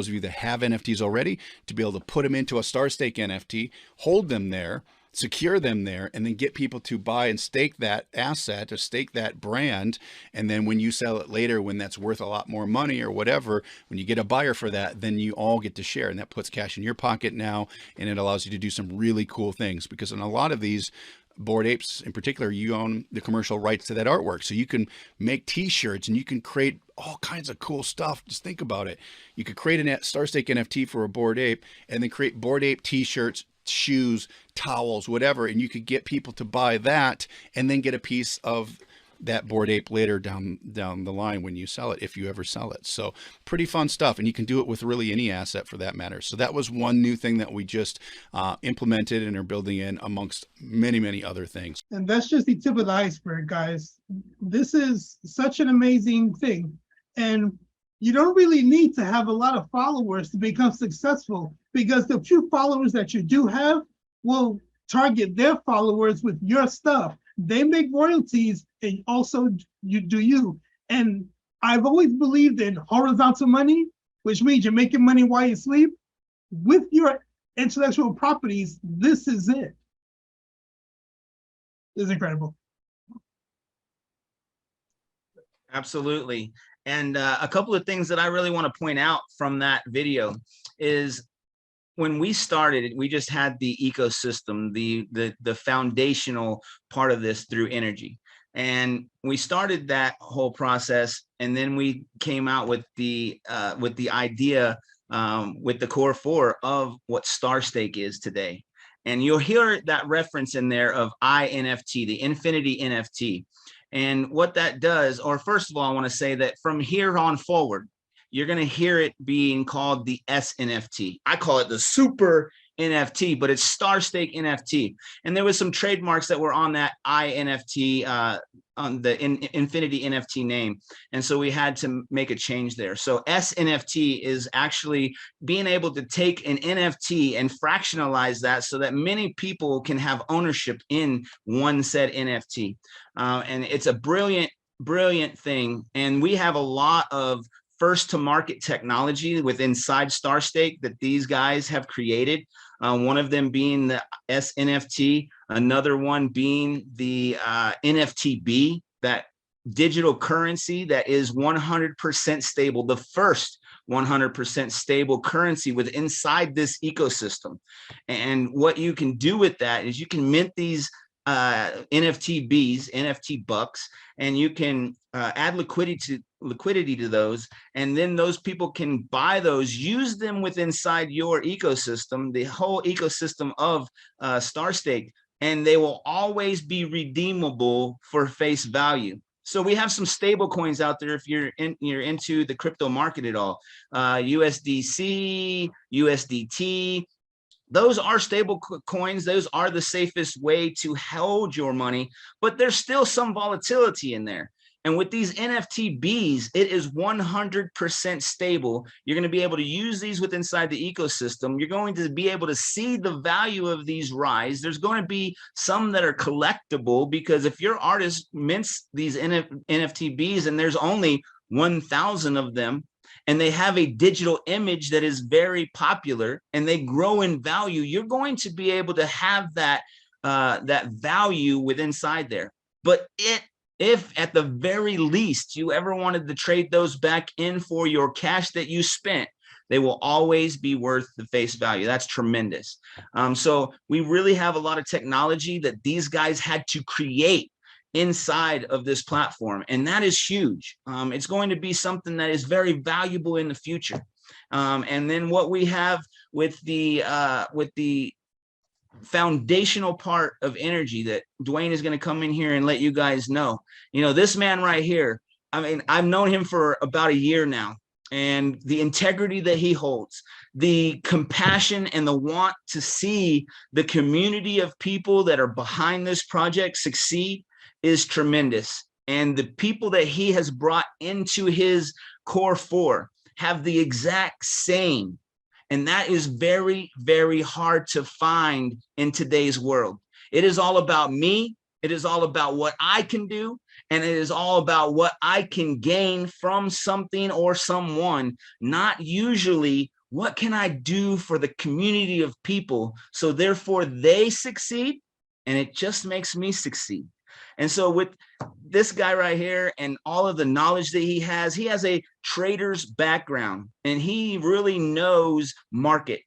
you that have NFTs already to be able to put them into a StarStake NFT, hold them there, secure them there, and then get people to buy and stake that asset or stake that brand. And then when you sell it later, when that's worth a lot more money or whatever, when you get a buyer for that, then you all get to share, and that puts cash in your pocket now, and it allows you to do some really cool things. Because in a lot of these Bored Apes in particular, you own the commercial rights to that artwork. So you can make t-shirts and you can create all kinds of cool stuff. Just think about it. You could create a StarStake NFT for a Bored Ape and then create Bored Ape t-shirts, shoes, towels, whatever. And you could get people to buy that and then get a piece of that Bored Ape later down the line when you sell it, if you ever sell it. So pretty fun stuff, and you can do it with really any asset for that matter. So that was one new thing that we just implemented and are building in amongst many other things. And that's just the tip of the iceberg, guys. This is such an amazing thing. And you don't really need to have a lot of followers to become successful, because the few followers that you do have will target their followers with your stuff. They make royalties, and also you do you. And I've always believed in horizontal money, which means you're making money while you sleep. With your intellectual properties, this is it. It's incredible. Absolutely. And a couple of things that I really want to point out from that video is when we started, we just had the ecosystem, the foundational part of this through energy. And we started that whole process, and then we came out with the idea with the core four of what StarStake is today. And you'll hear that reference in there of INFT, the Infinity NFT. And what that does, or first of all, I want to say that from here on forward, you're going to hear it being called the SNFT. I call it the super NFT, but it's StarStake NFT. And there was some trademarks that were on that INFT, on the Infinity NFT name. And so we had to make a change there. So SNFT is actually being able to take an NFT and fractionalize that so that many people can have ownership in one said NFT. And it's a brilliant, brilliant thing. And we have a lot of first to market technology within StarStake that these guys have created. One of them being the SNFT, another one being the NFTB, that digital currency that is 100% stable, the first 100% stable currency with inside this ecosystem. And what you can do with that is you can mint these NFTBs, NFT bucks, and you can add liquidity to those, and then those people can buy those, use them with inside your ecosystem, the whole ecosystem of StarStake, and they will always be redeemable for face value. So we have some stable coins out there if you're into the crypto market at all. USDC, USDT. Those are stable coins. Those are the safest way to hold your money, but there's still some volatility in there. And with these NFTBs, it is 100% stable. You're going to be able to use these with inside the ecosystem. You're going to be able to see the value of these rise. There's going to be some that are collectible, because if your artist mints these NFTBs and there's only 1,000 of them, and they have a digital image that is very popular and they grow in value, you're going to be able to have that that value with inside there. But if at the very least you ever wanted to trade those back in for your cash that you spent, they will always be worth the face value. That's tremendous. So we really have a lot of technology that these guys had to create inside of this platform, and that is huge. It's going to be something that is very valuable in the future. And then what we have with the foundational part of energy that Dwayne is going to come in here and let you guys know. You know, this man right here, I mean, I've known him for about a year now, and the integrity that he holds, the compassion and the want to see the community of people that are behind this project succeed is tremendous. And the people that he has brought into his core four have the exact same. And that is very, very hard to find in today's world. It is all about me. It is all about what I can do. And it is all about what I can gain from something or someone, not usually what can I do for the community of people so therefore they succeed and it just makes me succeed. And so with this guy right here and all of the knowledge that he has a trader's background, and he really knows market.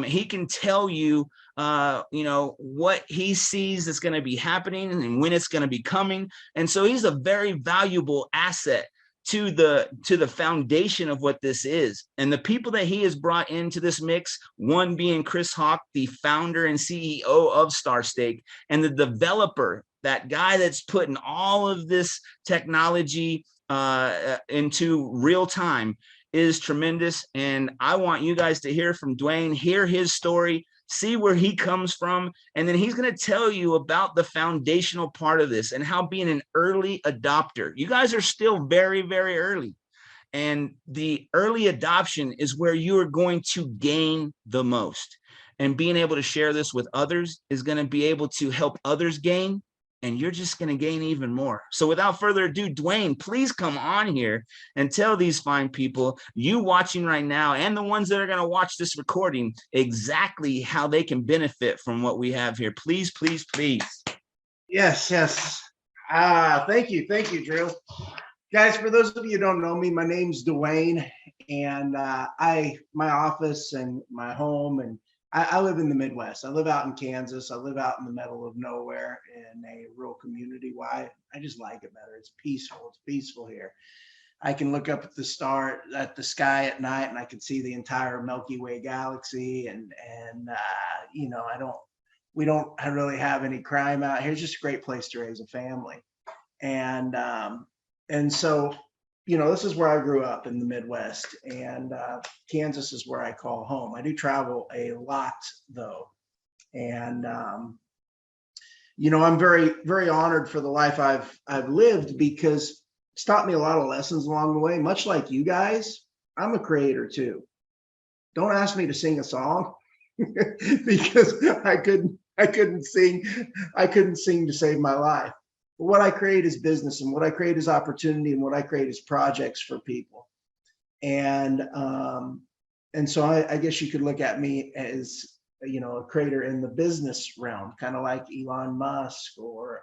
He can tell you, you know, what he sees that's going to be happening and when it's going to be coming. And so he's a very valuable asset to the foundation of what this is. And the people that he has brought into this mix, one being Chris Hawk, the founder and CEO of StarStake, and the developer, that guy that's putting all of this technology into real time, is tremendous. And I want you guys to hear from Dwayne, hear his story, see where he comes from, and then he's going to tell you about the foundational part of this and how being an early adopter. You guys are still very, very early. And the early adoption is where you are going to gain the most. And being able to share this with others is going to be able to help others gain, and you're just going to gain even more. So without further ado, Dwayne, please come on here and tell these fine people, you watching right now and the ones that are going to watch this recording, exactly how they can benefit from what we have here. Please, please, please. Yes. Thank you, Jerold. Guys, for those of you who don't know me, my name's Dwayne, and my office and my home, and I live in the Midwest. I live out in Kansas. I live out in the middle of nowhere in a rural community. Why? I just like it better. It's peaceful. It's peaceful here. I can look up at the sky at night, and I can see the entire Milky Way galaxy. And you know, we don't really have any crime out here. It's just a great place to raise a family. And so, you know, this is where I grew up in the Midwest, and Kansas is where I call home. I do travel a lot though. And, you know, I'm very, very honored for the life I've lived, because it's taught me a lot of lessons along the way. Much like you guys, I'm a creator too. Don't ask me to sing a song because I couldn't sing to save my life. But what I create is business, and what I create is opportunity, and what I create is projects for people. And so I guess you could look at me as, you know, a creator in the business realm, kind of like Elon Musk or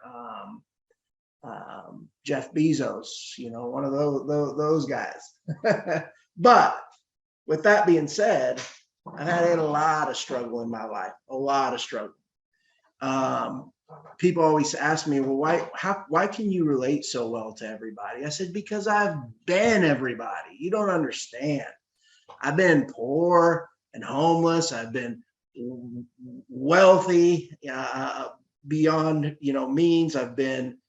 Jeff Bezos, you know, one of those guys. But with that being said, I've had a lot of struggle in my life, a lot of struggle. People always ask me, well, why can you relate so well to everybody? I said, because I've been everybody. You don't understand. I've been poor and homeless. I've been wealthy beyond, you know, means. I've been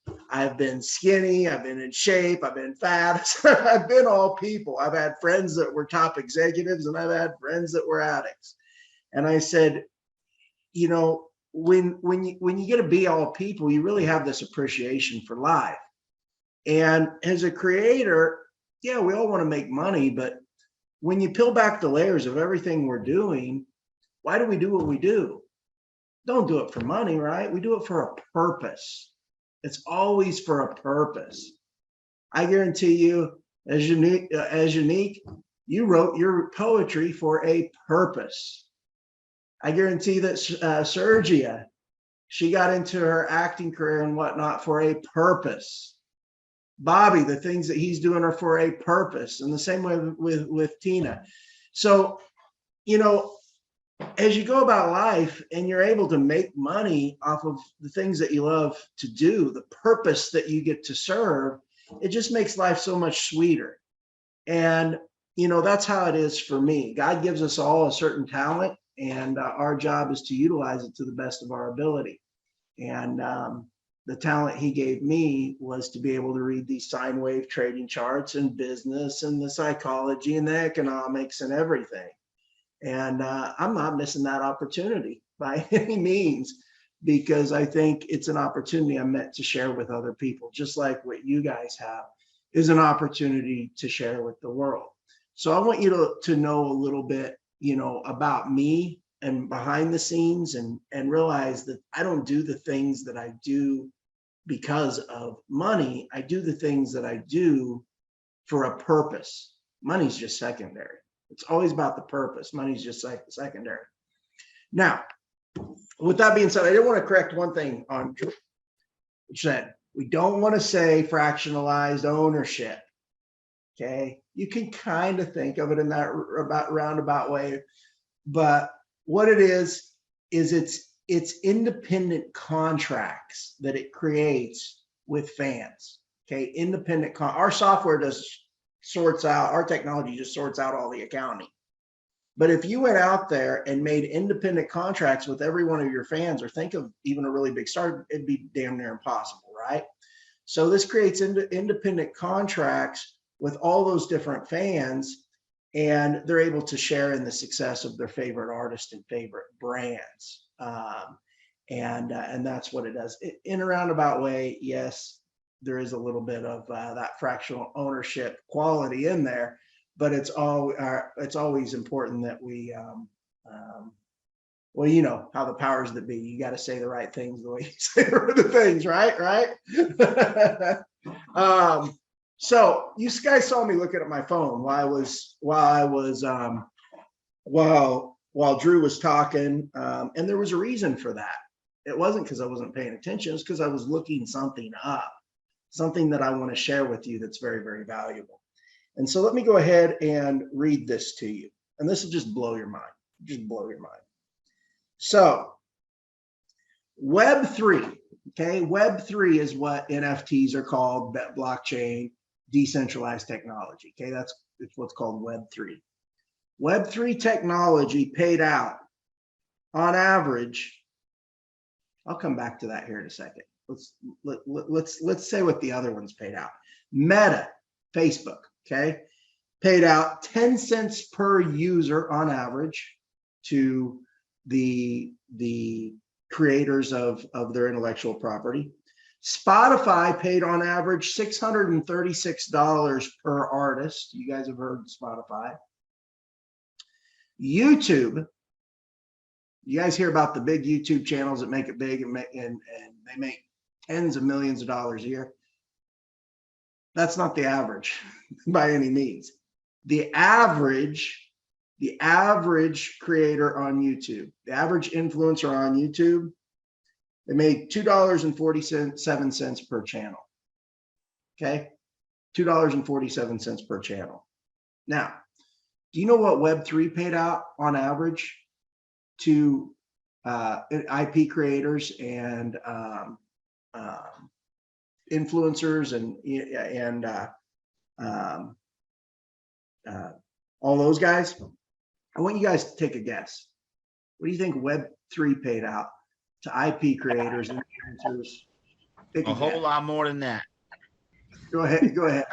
skinny. I've been in shape. I've been fat. I've been all people. I've had friends that were top executives, and I've had friends that were addicts. And I said, you know, when you get to be all people, you really have this appreciation for life. And as a creator, yeah, we all want to make money, but when you peel back the layers of everything we're doing, why do we do what we do? Don't do it for money, right? We do it for a purpose. It's always for a purpose. I guarantee you, as unique, you wrote your poetry for a purpose. I guarantee that Sergia, she got into her acting career and whatnot for a purpose. Bobby, the things that he's doing are for a purpose, and the same way with Tina. So, you know, as you go about life and you're able to make money off of the things that you love to do, the purpose that you get to serve, it just makes life so much sweeter. And, you know, that's how it is for me. God gives us all a certain talent, and our job is to utilize it to the best of our ability. And the talent he gave me was to be able to read these sine wave trading charts and business and the psychology and the economics and everything. And I'm not missing that opportunity by any means, because I think it's an opportunity I'm meant to share with other people, just like what you guys have is an opportunity to share with the world. So I want you to know a little bit, you know, about me and behind the scenes, and realize that I don't do the things that I do because of money. I do the things that I do for a purpose. Money's just secondary. It's always about the purpose. Money's just like secondary. Now, with that being said, I did want to correct one thing on Drew, which said we don't want to say fractionalized ownership. Okay, you can kind of think of it in that roundabout way, but what it is it's independent contracts that it creates with fans. Okay, independent our software sorts out, our technology just sorts out all the accounting. But if you went out there and made independent contracts with every one of your fans, or think of even a really big star, it'd be damn near impossible, right? So this creates independent contracts with all those different fans, and they're able to share in the success of their favorite artists and favorite brands. And that's what it does. In a roundabout way, yes, there is a little bit of that fractional ownership quality in there, but it's always important that we, well, you know how the powers that be, you got to say the right things the way you say the things, right? So you guys saw me looking at my phone while Drew was talking, and there was a reason for that. It wasn't because I wasn't paying attention. It's because I was looking something up. something that I want to share with you that's very, very valuable. And so let me go ahead and read this to you. And this will just blow your mind, just blow your mind. So Web3, okay? Web3 is what NFTs are called, blockchain, decentralized technology, okay? It's what's called Web3. Web3 technology paid out on average. I'll come back to that here in a second. Let's say what the other ones paid out. Meta, Facebook, okay, paid out 10 cents per user on average to the creators of their intellectual property. Spotify paid on average $636 per artist. You guys have heard Spotify. YouTube, you guys hear about the big YouTube channels that make it big and they make tens of millions of dollars a year. That's not the average by any means. The average creator on YouTube, the average influencer on YouTube, they made $2.47 per channel. Okay, $2.47 per channel. Now, do you know what Web3 paid out on average to IP creators and influencers and all those guys? I want you guys to take a guess. What do you think Web3 paid out to IP creators and influencers? Take A whole lot more than that. Go ahead. Go ahead.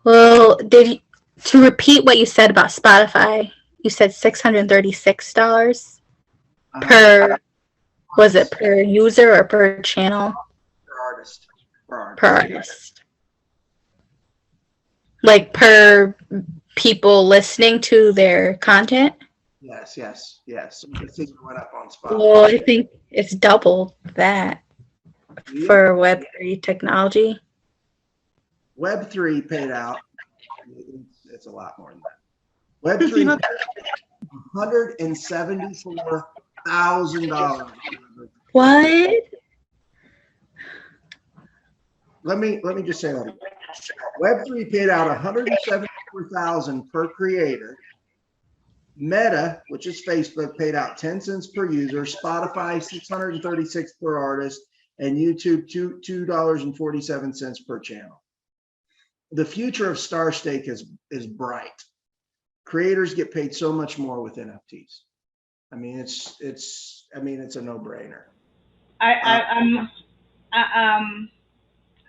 Well, to repeat what you said about Spotify, you said $636 per, was it per user or per channel? Per artist. Per artist. Like per people listening to their content? Yes. The thing went up on Spotify. Well, I think it's double that for Web3 technology. Web3 paid out. It's a lot more than that. Web3 $174,000. What? Let me just say that again. Web3 paid out $174,000 per creator. Meta, which is Facebook, paid out 10 cents per user. Spotify $636 per artist, and YouTube $2.47 per channel. The future of StarStake is bright. Creators get paid so much more with NFTs. I mean, it's a no-brainer.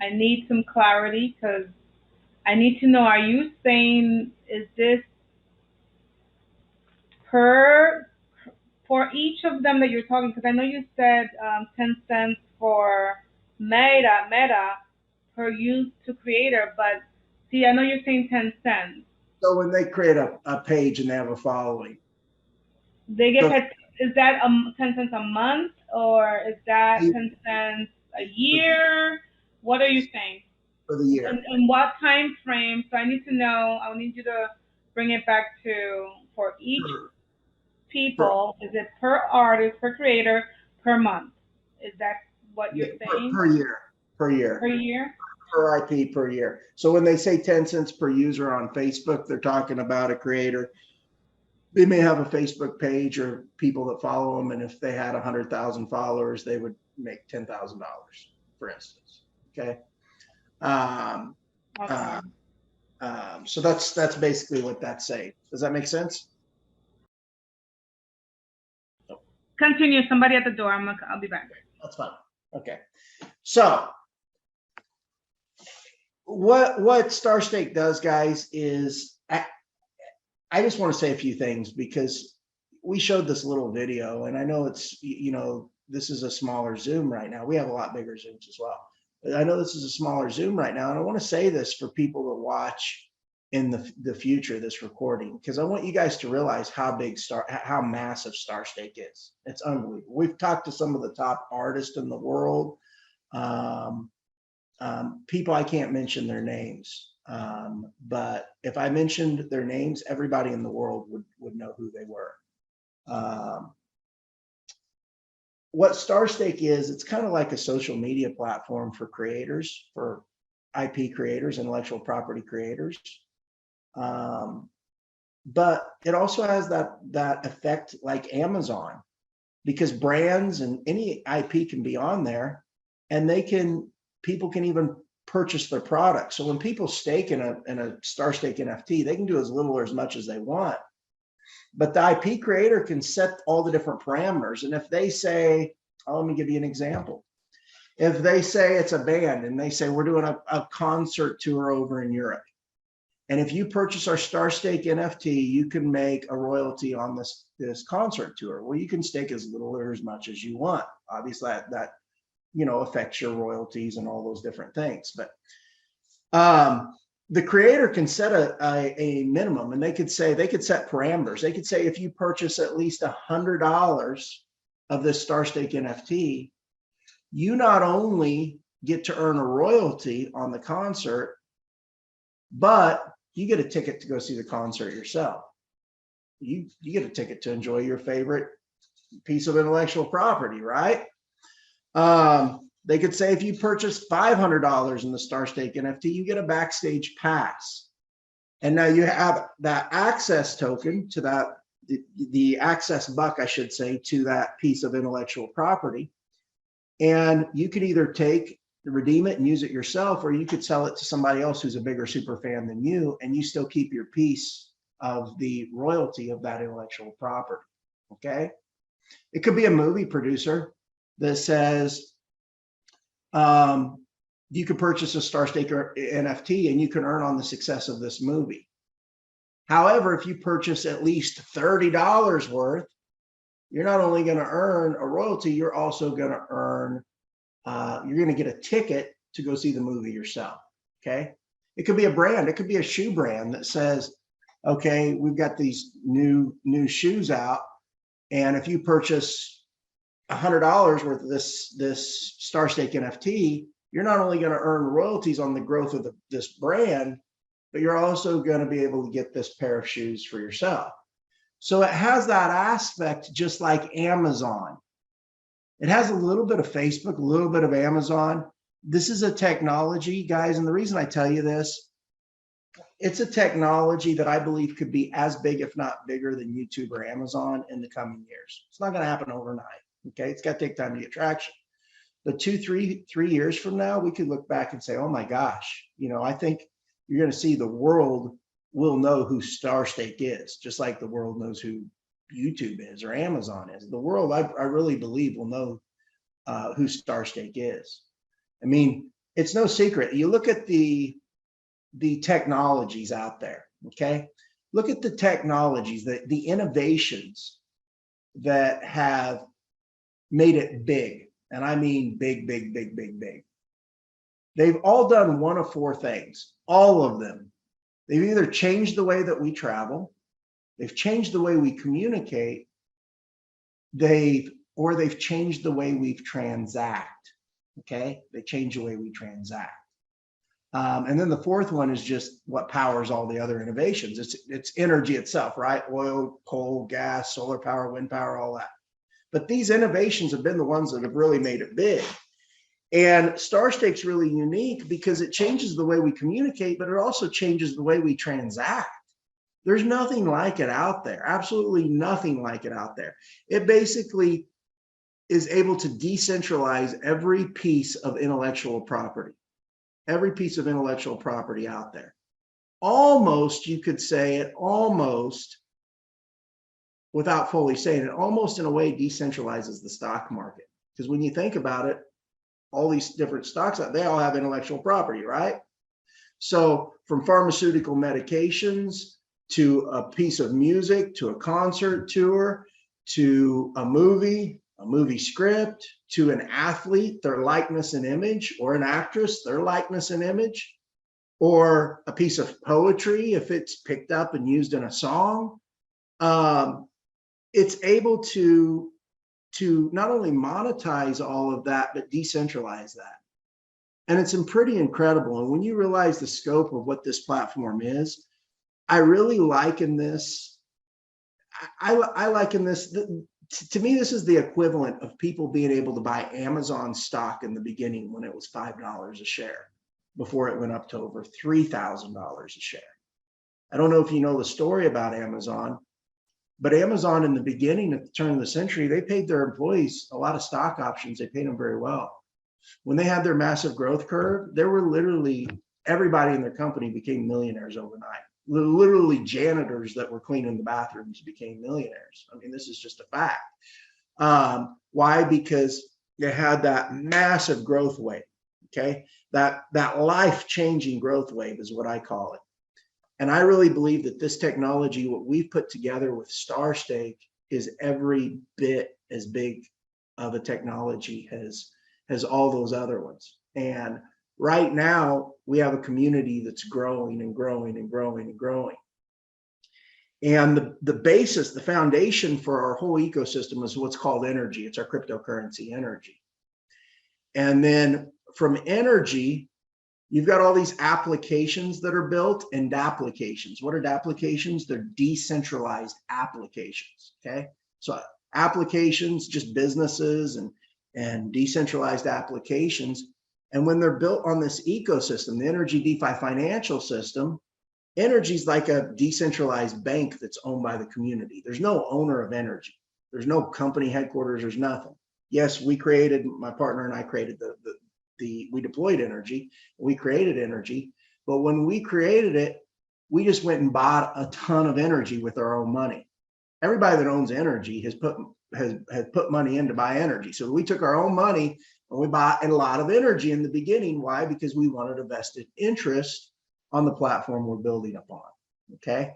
I need some clarity because I need to know, are you saying, is this for each of them that you're talking? Because I know you said 10 cents for Meta per use to creator, but see, I know you're saying 10 cents. So when they create a page and they have a following, they get paid. Is that 10 cents a month, or is that 10 cents a year? What are you saying? For the year. And what time frame? So I need to know. I need you to bring it back to, for each people, is it per artist, per creator, per month? Is that what you're saying? Per year. Per year. Per IP per year. So when they say 10 cents per user on Facebook, they're talking about a creator. They may have a Facebook page or people that follow them, and if they had 100,000 followers, they would make $10,000, for instance. Okay. So that's basically what that's saying. Does that make sense? Continue. Somebody at the door. I'll be back. That's fine. Okay. So what StarStake does, guys, is I just want to say a few things, because we showed this little video, and I know it's, this is a smaller Zoom right now. We have a lot bigger Zooms as well. But I know this is a smaller Zoom right now, and I want to say this for people that watch in the future, this recording, because I want you guys to realize how massive StarStake is. It's unbelievable. We've talked to some of the top artists in the world, people I can't mention their names, but if I mentioned their names, everybody in the world would know who they were. what StarStake is, it's kind of like a social media platform for creators, for IP creators, intellectual property creators. But it also has that effect like Amazon, because brands and any IP can be on there, and people can even purchase their product. So when people stake in a StarStake NFT, they can do as little or as much as they want. But the IP creator can set all the different parameters. And if they say, oh, let me give you an example. If they say it's a band and they say we're doing a concert tour over in Europe, and if you purchase our StarStake NFT, you can make a royalty on this concert tour. Well, you can stake as little or as much as you want. Obviously, that affects your royalties and all those different things. But the creator can set a minimum, and they could set parameters. They could say if you purchase at least $100 of this StarStake NFT, you not only get to earn a royalty on the concert, but you get a ticket to go see the concert yourself. You get a ticket to enjoy your favorite piece of intellectual property, right? They could say if you purchase $500 in the StarStake NFT, you get a backstage pass. And now you have that access token to that, the access buck, I should say, to that piece of intellectual property. And you could either redeem it and use it yourself, or you could sell it to somebody else who's a bigger super fan than you, and you still keep your piece of the royalty of that intellectual property. Okay. It could be a movie producer that says, you could purchase a StarStake NFT and you can earn on the success of this movie. However, if you purchase at least $30 worth, you're not only going to earn a royalty, you're also going to earn, you're going to get a ticket to go see the movie yourself. Okay. It could be a brand. It could be a shoe brand that says, okay, we've got these new shoes out, and if you purchase $100 worth of this StarStake NFT, you're not only going to earn royalties on the growth of this brand, but you're also going to be able to get this pair of shoes for yourself. So it has that aspect, just like Amazon. It has a little bit of Facebook, a little bit of Amazon. This is a technology, guys, and the reason I tell you this, it's a technology that I believe could be as big, if not bigger, than YouTube or Amazon in the coming years. It's not going to happen overnight. Okay, it's got to take time to get traction. But 2-3 years from now, we could look back and say, oh my gosh, I think you're going to see the world will know who StarStake is, just like the world knows who YouTube is or Amazon is. The world, I really believe, will know who StarStake is. I mean, it's no secret. You look at the technologies out there, okay? Look at the technologies, the innovations that have made it big. And I mean big, big, big, big, big. They've all done one of four things, all of them. They've either changed the way that we travel, they've changed the way we communicate, or they've changed the way we transact, okay? They change the way we transact. And then the fourth one is just what powers all the other innovations. It's energy itself, right? Oil, coal, gas, solar power, wind power, all that. But these innovations have been the ones that have really made it big. And StarStake's really unique because it changes the way we communicate, but it also changes the way we transact. There's nothing like it out there, absolutely nothing like it out there. It basically is able to decentralize every piece of intellectual property out there. Almost, you could say it almost, without fully saying it, almost in a way decentralizes the stock market. Because when you think about it, all these different stocks, they all have intellectual property, right? So from pharmaceutical medications to a piece of music, to a concert tour, to a movie script, to an athlete, their likeness and image, or an actress, their likeness and image, or a piece of poetry, if it's picked up and used in a song, it's able to not only monetize all of that, but decentralize that. And it's pretty incredible. And when you realize the scope of what this platform is, I really liken this. I liken this to me, this is the equivalent of people being able to buy Amazon stock in the beginning when it was $5 a share, before it went up to over $3,000 a share. I don't know if you know the story about Amazon, but Amazon in the beginning, at the turn of the century, they paid their employees a lot of stock options. They paid them very well. When they had their massive growth curve, there were literally everybody in their company became millionaires overnight. Literally janitors that were cleaning the bathrooms became millionaires. I mean, this is just a fact. Why? Because they had that massive growth wave. Okay, that life-changing growth wave is what I call it. And I really believe that this technology, what we've put together with StarStake, is every bit as big of a technology as all those other ones. And right now, we have a community that's growing and growing and growing and growing. And the basis, the foundation for our whole ecosystem is what's called energy. It's our cryptocurrency, energy. And then from energy, you've got all these applications that are built, and applications. What are applications? They're decentralized applications, okay? So applications, just businesses and decentralized applications. And when they're built on this ecosystem, the Energy DeFi financial system, energy is like a decentralized bank that's owned by the community. There's no owner of energy. There's no company headquarters, there's nothing. Yes, we created, my partner and I created we deployed energy, we created energy, but when we created it, we just went and bought a ton of energy with our own money. Everybody that owns energy has put money in to buy energy. So we took our own money and we bought a lot of energy in the beginning. Why? Because we wanted a vested interest on the platform we're building upon. Okay.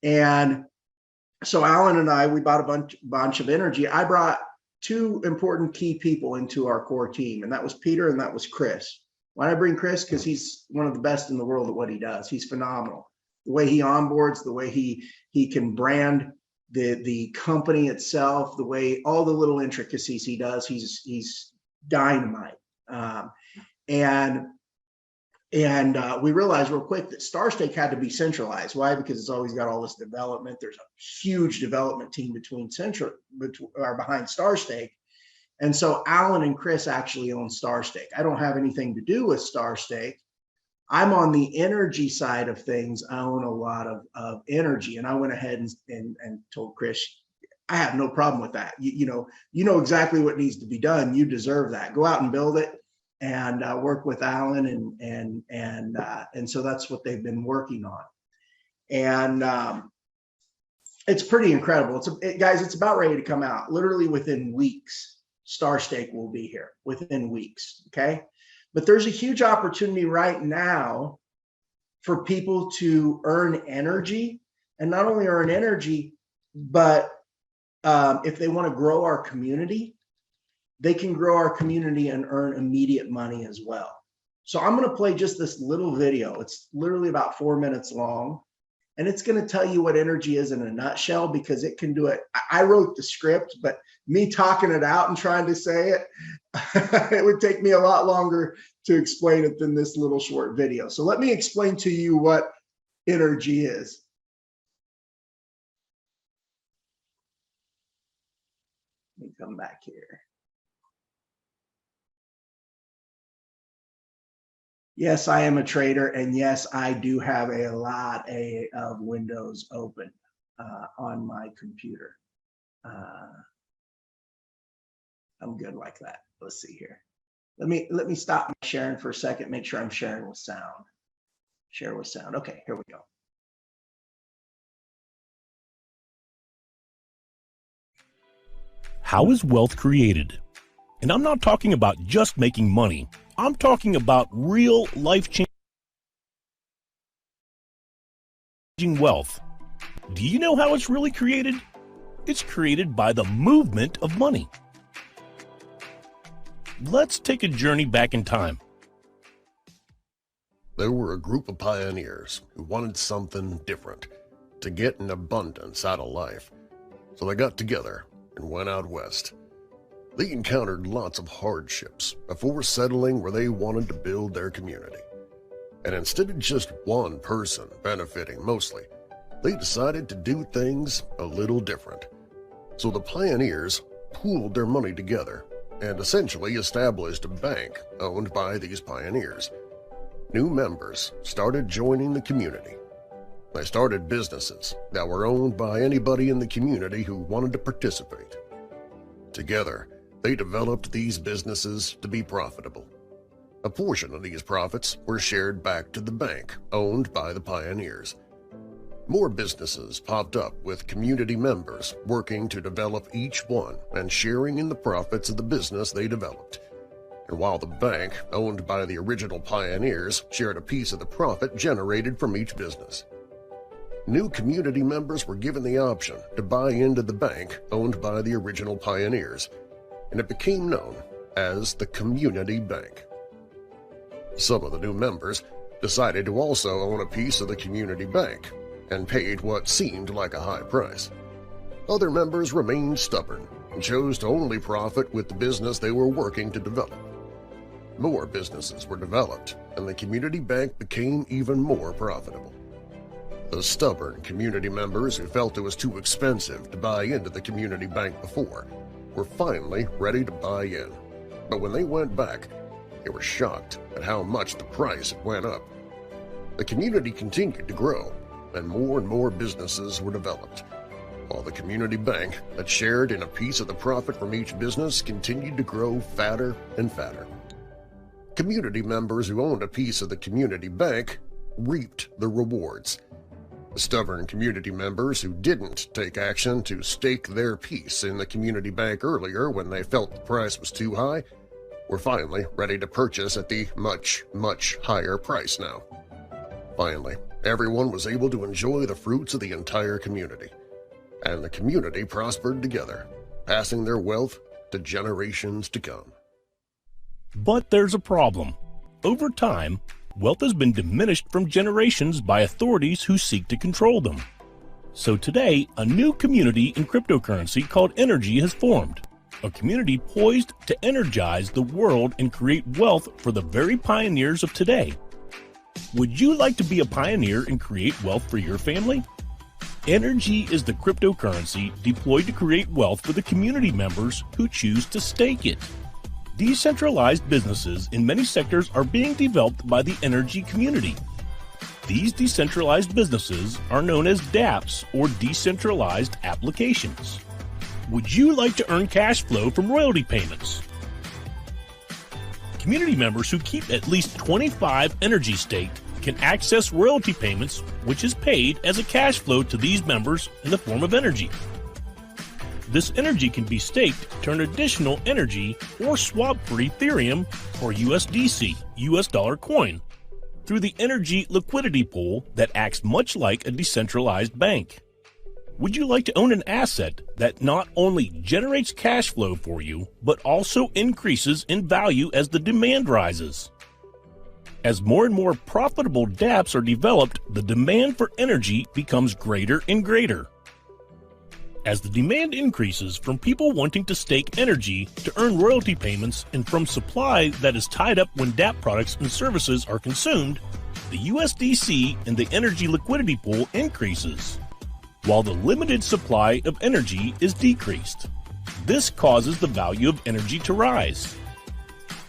And so Alan and I, we bought a bunch of energy. I brought two important key people into our core team, and that was Peter and that was Chris. Why did I bring Chris? Because he's one of the best in the world at what he does. He's phenomenal. The way he onboards, the way he can brand the company itself, the way all the little intricacies he does, he's dynamite. And we realized real quick that StarStake had to be centralized. Why? Because it's always got all this development. There's a huge development team behind StarStake. And so Alan and Chris actually own StarStake. I don't have anything to do with StarStake. I'm on the energy side of things. I own a lot of energy. And I went ahead and told Chris, I have no problem with that. You know exactly what needs to be done. You deserve that. Go out and build it. And work with Alan, and so that's what they've been working on, and it's pretty incredible. Guys, it's about ready to come out. Literally within weeks, StarStake will be here within weeks. Okay, but there's a huge opportunity right now for people to earn energy, and not only earn energy, but if they want to grow our community, they can grow our community and earn immediate money as well. So I'm going to play just this little video. It's literally about 4 minutes long, and it's going to tell you what energy is in a nutshell, because it can do it. I wrote the script, but me talking it out and trying to say it, it would take me a lot longer to explain it than this little short video. So let me explain to you what energy is. Let me come back here. Yes, I am a trader, and yes, I do have a lot of windows open on my computer. I'm good like that. Let's see here. Let me stop sharing for a second. Make sure I'm sharing with sound. Share with sound. Okay, here we go. How is wealth created? And I'm not talking about just making money. I'm talking about real life-changing wealth. Do you know how it's really created? It's created by the movement of money. Let's take a journey back in time. There were a group of pioneers who wanted something different, to get an abundance out of life. So they got together and went out west. They encountered lots of hardships before settling where they wanted to build their community. And instead of just one person benefiting mostly, they decided to do things a little different. So the pioneers pooled their money together and essentially established a bank owned by these pioneers. New members started joining the community. They started businesses that were owned by anybody in the community who wanted to participate. Together, they developed these businesses to be profitable. A portion of these profits were shared back to the bank owned by the pioneers. More businesses popped up with community members working to develop each one and sharing in the profits of the business they developed. And while the bank, owned by the original pioneers, shared a piece of the profit generated from each business. New community members were given the option to buy into the bank owned by the original pioneers, and it became known as the Community Bank. Some of the new members decided to also own a piece of the community bank and paid what seemed like a high price. Other members remained stubborn and chose to only profit with the business they were working to develop. More businesses were developed, and the community bank became even more profitable. The stubborn community members who felt it was too expensive to buy into the community bank before were finally ready to buy in. But when they went back, they were shocked at how much the price went up. The community continued to grow, and more businesses were developed, while the community bank that shared in a piece of the profit from each business continued to grow fatter and fatter. Community members who owned a piece of the community bank reaped the rewards. The stubborn community members who didn't take action to stake their piece in the community bank earlier when they felt the price was too high were finally ready to purchase at the much higher price now. Finally, everyone was able to enjoy the fruits of the entire community, and the community prospered together, passing their wealth to generations to come. But there's a problem. Over time, wealth has been diminished from generations by authorities who seek to control them. So today, a new community in cryptocurrency called Energy has formed, a community poised to energize the world and create wealth for the very pioneers of today. Would you like to be a pioneer and create wealth for your family? Energy is the cryptocurrency deployed to create wealth for the community members who choose to stake it. Decentralized businesses in many sectors are being developed by the Energy community. These decentralized businesses are known as dApps, or decentralized applications. Would you like to earn cash flow from royalty payments? Community members who keep at least 25 Energy staked can access royalty payments, which is paid as a cash flow to these members in the form of Energy. This Energy can be staked to earn additional Energy or swap for Ethereum or USDC, US dollar coin, through the Energy liquidity pool that acts much like a decentralized bank. Would you like to own an asset that not only generates cash flow for you, but also increases in value as the demand rises? As more and more profitable dApps are developed, the demand for Energy becomes greater and greater. As the demand increases from people wanting to stake Energy to earn royalty payments and from supply that is tied up when dApp products and services are consumed, the USDC and the Energy liquidity pool increases, while the limited supply of Energy is decreased. This causes the value of Energy to rise.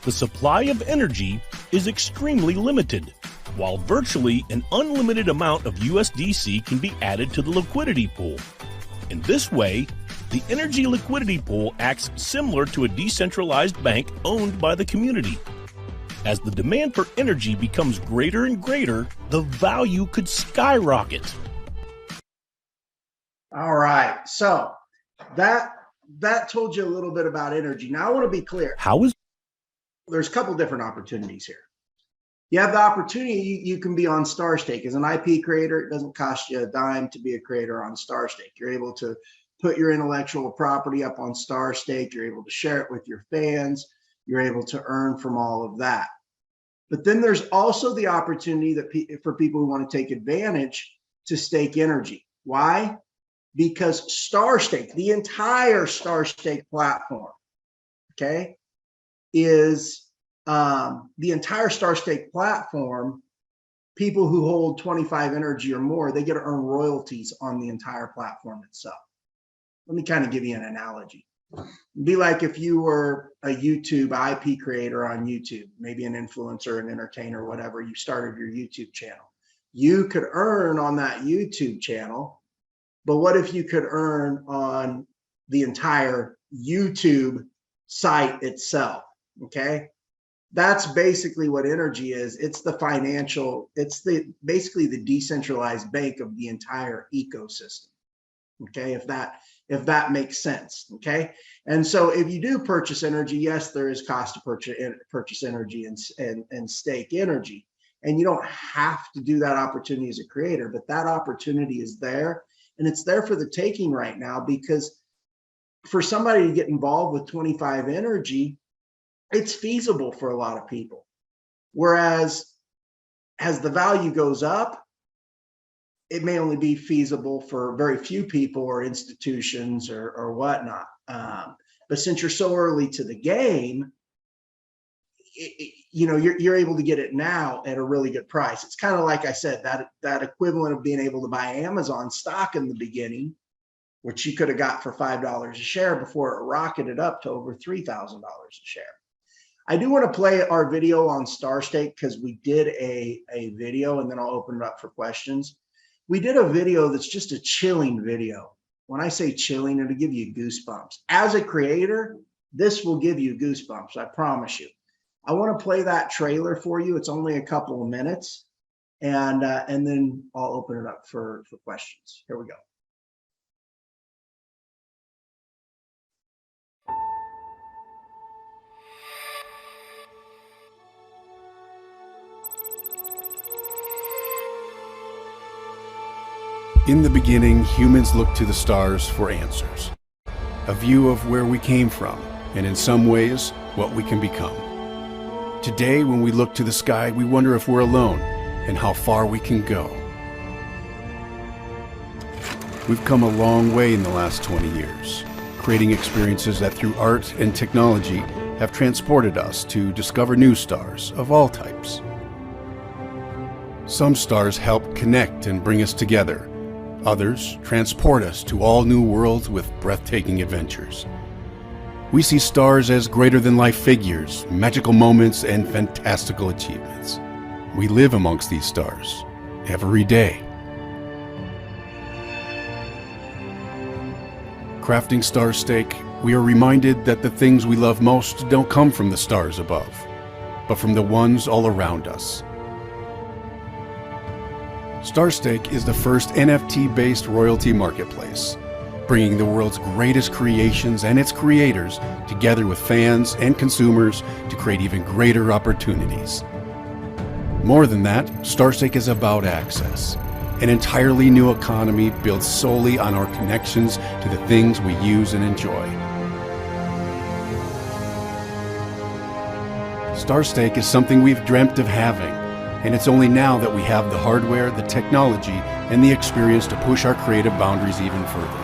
The supply of Energy is extremely limited, while virtually an unlimited amount of USDC can be added to the liquidity pool. In this way, the Energy liquidity pool acts similar to a decentralized bank owned by the community. As the demand for Energy becomes greater and greater, the value could skyrocket. All right, so that told you a little bit about Energy. Now I want to be clear. There's a couple different opportunities here. You have the opportunity, you can be on StarStake. As an IP creator, it doesn't cost you a dime to be a creator on StarStake. You're able to put your intellectual property up on StarStake. You're able to share it with your fans. You're able to earn from all of that. But then there's also the opportunity that for people who want to take advantage to stake Energy. Why? Because StarStake, the entire StarStake platform, okay, is the entire StarStake platform, people who hold 25 Energy or more, they get to earn royalties on the entire platform itself. let me kind of give you an analogy. It'd be like if you were a YouTube IP creator on YouTube, maybe an influencer, an entertainer, whatever, you started your YouTube channel. You could earn on that YouTube channel, but what if you could earn on the entire YouTube site itself? Okay. That's basically what energy is. It's the financial, it's the basically the decentralized bank of the entire ecosystem. Okay, if that makes sense. Okay, and so if you do purchase energy, yes, there is cost to purchase energy and stake energy, and you don't have to do that opportunity as a creator, but that opportunity is there, and it's there for the taking right now, because for somebody to get involved with 25 energy, it's feasible for a lot of people. Whereas as the value goes up, it may only be feasible for very few people or institutions or whatnot. But since you're so early to the game, you're able to get it now at a really good price. It's kind of like I said, that equivalent of being able to buy Amazon stock in the beginning, which you could have got for $5 a share before it rocketed up to over $3,000 a share. I do want to play our video on StarState because we did a video, and then I'll open it up for questions. We did a video that's just a chilling video. When I say chilling, it'll give you goosebumps. As a creator, this will give you goosebumps, I promise you. I want to play that trailer for you. It's only a couple of minutes, and then I'll open it up for questions. Here we go. In the beginning, humans looked to the stars for answers. A view of where we came from, and in some ways, what we can become. Today, when we look to the sky, we wonder if we're alone and how far we can go. We've come a long way in the last 20 years, creating experiences that through art and technology have transported us to discover new stars of all types. Some stars help connect and bring us together. Others transport us to all new worlds with breathtaking adventures. We see stars as greater-than-life figures, magical moments, and fantastical achievements. We live amongst these stars every day. Crafting StarState, we are reminded that the things we love most don't come from the stars above, but from the ones all around us. StarState is the first NFT-based royalty marketplace, bringing the world's greatest creations and its creators together with fans and consumers to create even greater opportunities. More than that, StarState is about access, an entirely new economy built solely on our connections to the things we use and enjoy. StarState is something we've dreamt of having, and it's only now that we have the hardware, the technology, and the experience to push our creative boundaries even further.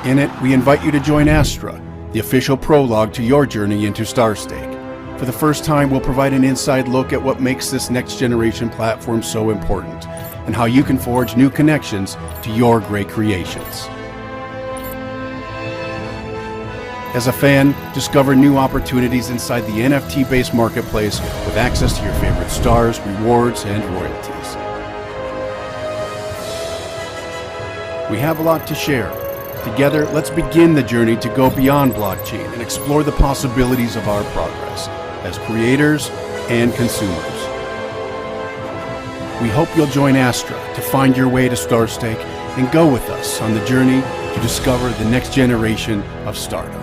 In it, we invite you to join Astra, the official prologue to your journey into StarState. For the first time, we'll provide an inside look at what makes this next generation platform so important, and how you can forge new connections to your great creations. As a fan, discover new opportunities inside the NFT-based marketplace with access to your favorite stars, rewards, and royalties. We have a lot to share. Together, let's begin the journey to go beyond blockchain and explore the possibilities of our progress as creators and consumers. We hope you'll join Astra to find your way to StarState and go with us on the journey to discover the next generation of stardom.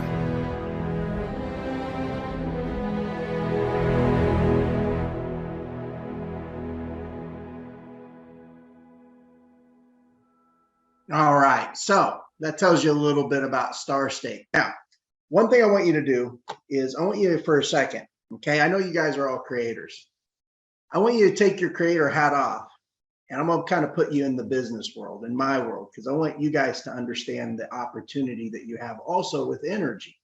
All right, so that tells you a little bit about StarState. Now, one thing I want you to do is I want you to, for a second, okay, I know you guys are all creators. I want you to take your creator hat off, and I'm gonna kind of put you in the business world, in my world, because I want you guys to understand the opportunity that you have also with energy.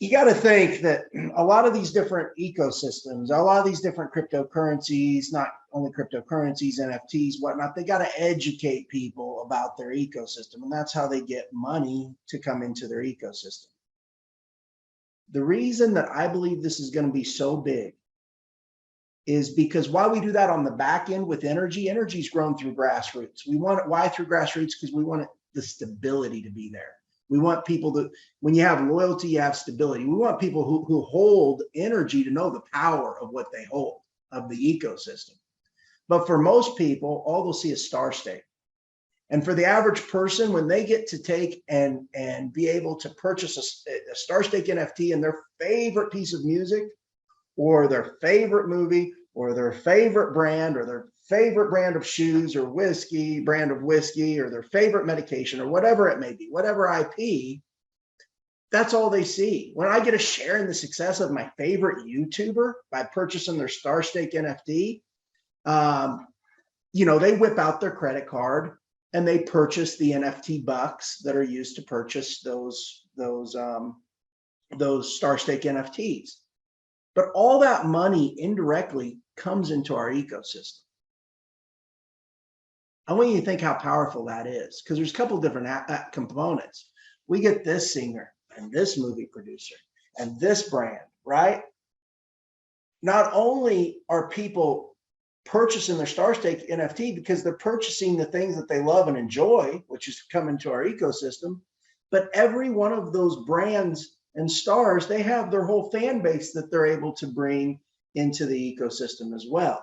You got to think that a lot of these different ecosystems, a lot of these different cryptocurrencies, not only cryptocurrencies, NFTs, whatnot, they got to educate people about their ecosystem. And that's how they get money to come into their ecosystem. The reason that I believe this is going to be so big is because while we do that on the back end with energy's grown through grassroots. We want it, why through grassroots? Because we want the stability to be there. We want people to, when you have loyalty, you have stability. We want people who hold energy to know the power of what they hold, of the ecosystem. But for most people, all they'll see is StarState. And for the average person, when they get to take and be able to purchase a StarState NFT and their favorite piece of music or their favorite movie or their favorite brand or their favorite brand of shoes or brand of whiskey or their favorite medication or whatever it may be, whatever IP, that's all they see. When I get a share in the success of my favorite YouTuber by purchasing their StarState NFT, you know, they whip out their credit card and they purchase the NFT bucks that are used to purchase those StarState NFTs. But all that money indirectly comes into our ecosystem. I want you to think how powerful that is, because there's a couple of different components. We get this singer and this movie producer and this brand, right? Not only are people purchasing their StarState NFT because they're purchasing the things that they love and enjoy, which is coming to our ecosystem, but every one of those brands and stars, they have their whole fan base that they're able to bring into the ecosystem as well.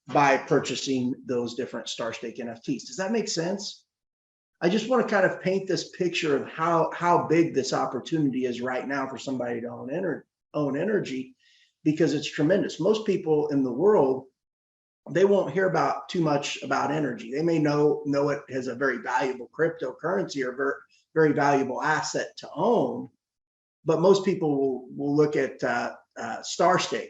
By purchasing those different StarState NFTs. Does that make sense? I just want to kind of paint this picture of how big this opportunity is right now for somebody to own energy, because it's tremendous. Most people in the world, they won't hear about too much about energy. They may know it as a very valuable cryptocurrency or very valuable asset to own, but most people will look at StarState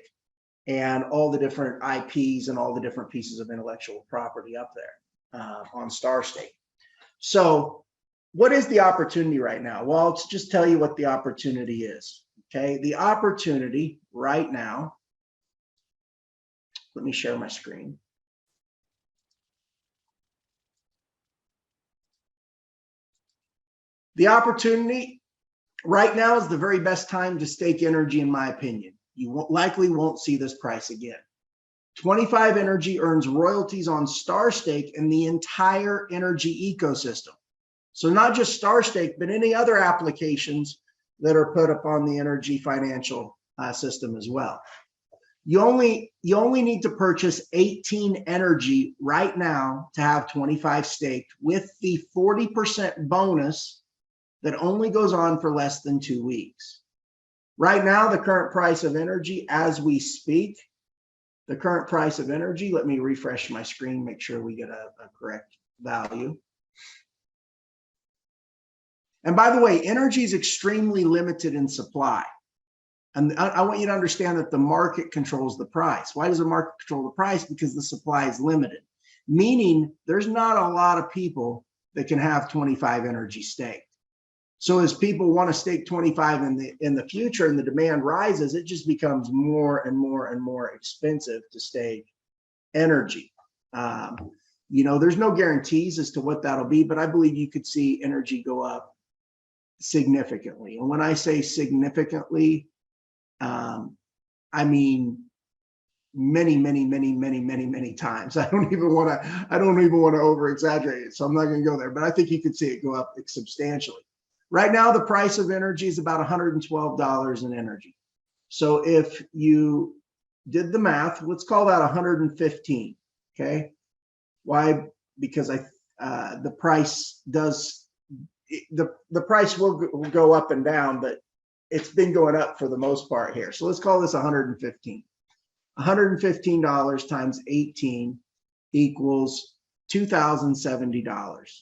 and all the different IPs and all the different pieces of intellectual property up there on StarState. So what is the opportunity right now? Well, I'll just tell you what the opportunity is, okay? The opportunity right now, let me share my screen. The opportunity right now is the very best time to stake energy, in my opinion. You likely won't see this price again. 25 Energy earns royalties on StarState and the entire energy ecosystem. So not just StarState, but any other applications that are put up on the energy financial system as well. You only need to purchase 18 Energy right now to have 25 staked, with the 40% bonus that only goes on for less than 2 weeks. Right now, the current price of energy as we speak, the current price of energy, let me refresh my screen, make sure we get a correct value. And by the way, energy is extremely limited in supply. And I want you to understand that the market controls the price. Why does the market control the price? Because the supply is limited, meaning there's not a lot of people that can have 25 Energy staked. So as people want to stake 25 in the future and the demand rises, it just becomes more and more and more expensive to stake energy. You know, there's no guarantees as to what that'll be, but I believe you could see energy go up significantly. And when I say significantly, I mean many times. I don't even want to over exaggerate it, so I'm not going to go there, but I think you could see it go up substantially. Right now, the price of energy is about $112 in energy. So if you did the math, let's call that 115. Okay, why? Because the price does the price will go up and down, but it's been going up for the most part here. So let's call this 115. $115 times 18 equals $2,070.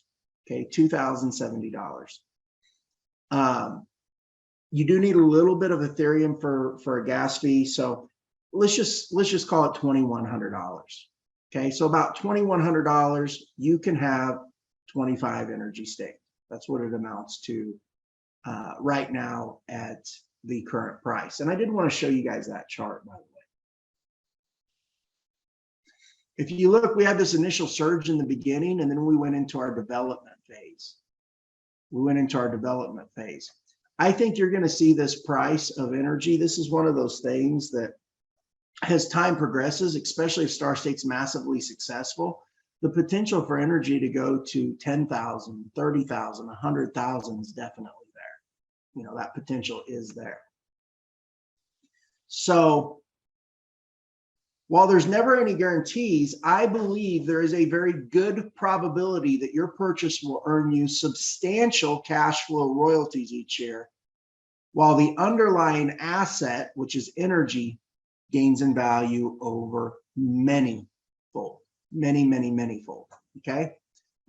Okay, $2,070. You do need a little bit of Ethereum for a gas fee, so let's just call it $2,100. Okay, so about $2,100, you can have 25 energy stake. That's what it amounts to right now at the current price. And I did want to show you guys that chart, by the way. If you look, we had this initial surge in the beginning, and then we went into our development phase. I think you're going to see this price of energy. This is one of those things that as time progresses, especially if StarState's massively successful, the potential for energy to go to 10,000, 30,000, 100,000 is definitely there. You know, that potential is there. So while there's never any guarantees, I believe there is a very good probability that your purchase will earn you substantial cash flow royalties each year, while the underlying asset, which is energy, gains in value over many-fold, many-fold, okay?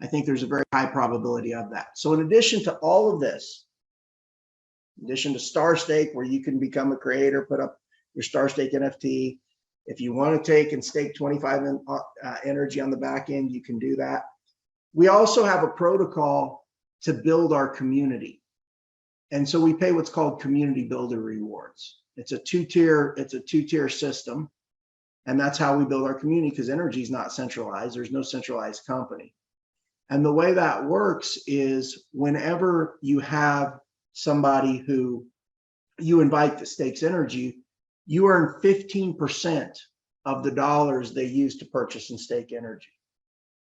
I think there's a very high probability of that. So in addition to all of this, in addition to StarStake, where you can become a creator, put up your StarStake NFT, if you want to take and stake 25 energy on the back end, you can do that. We also have a protocol to build our community. And so we pay what's called community builder rewards. It's a two-tier system. And that's how we build our community, because energy is not centralized. There's no centralized company. And the way that works is whenever you have somebody who you invite that stakes energy, you earn 15% of the dollars they use to purchase and stake energy.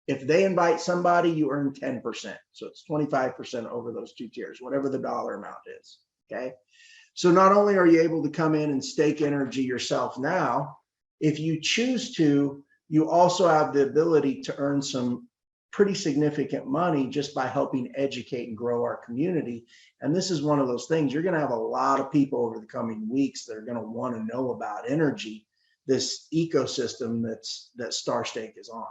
If they invite somebody, you earn 10%. So it's 25% over those two tiers, whatever the dollar amount is, okay? So not only are you able to come in and stake energy yourself now, if you choose to, you also have the ability to earn some pretty significant money just by helping educate and grow our community. And this is one of those things, you're going to have a lot of people over the coming weeks that are going to want to know about energy, this ecosystem that StarStake is on.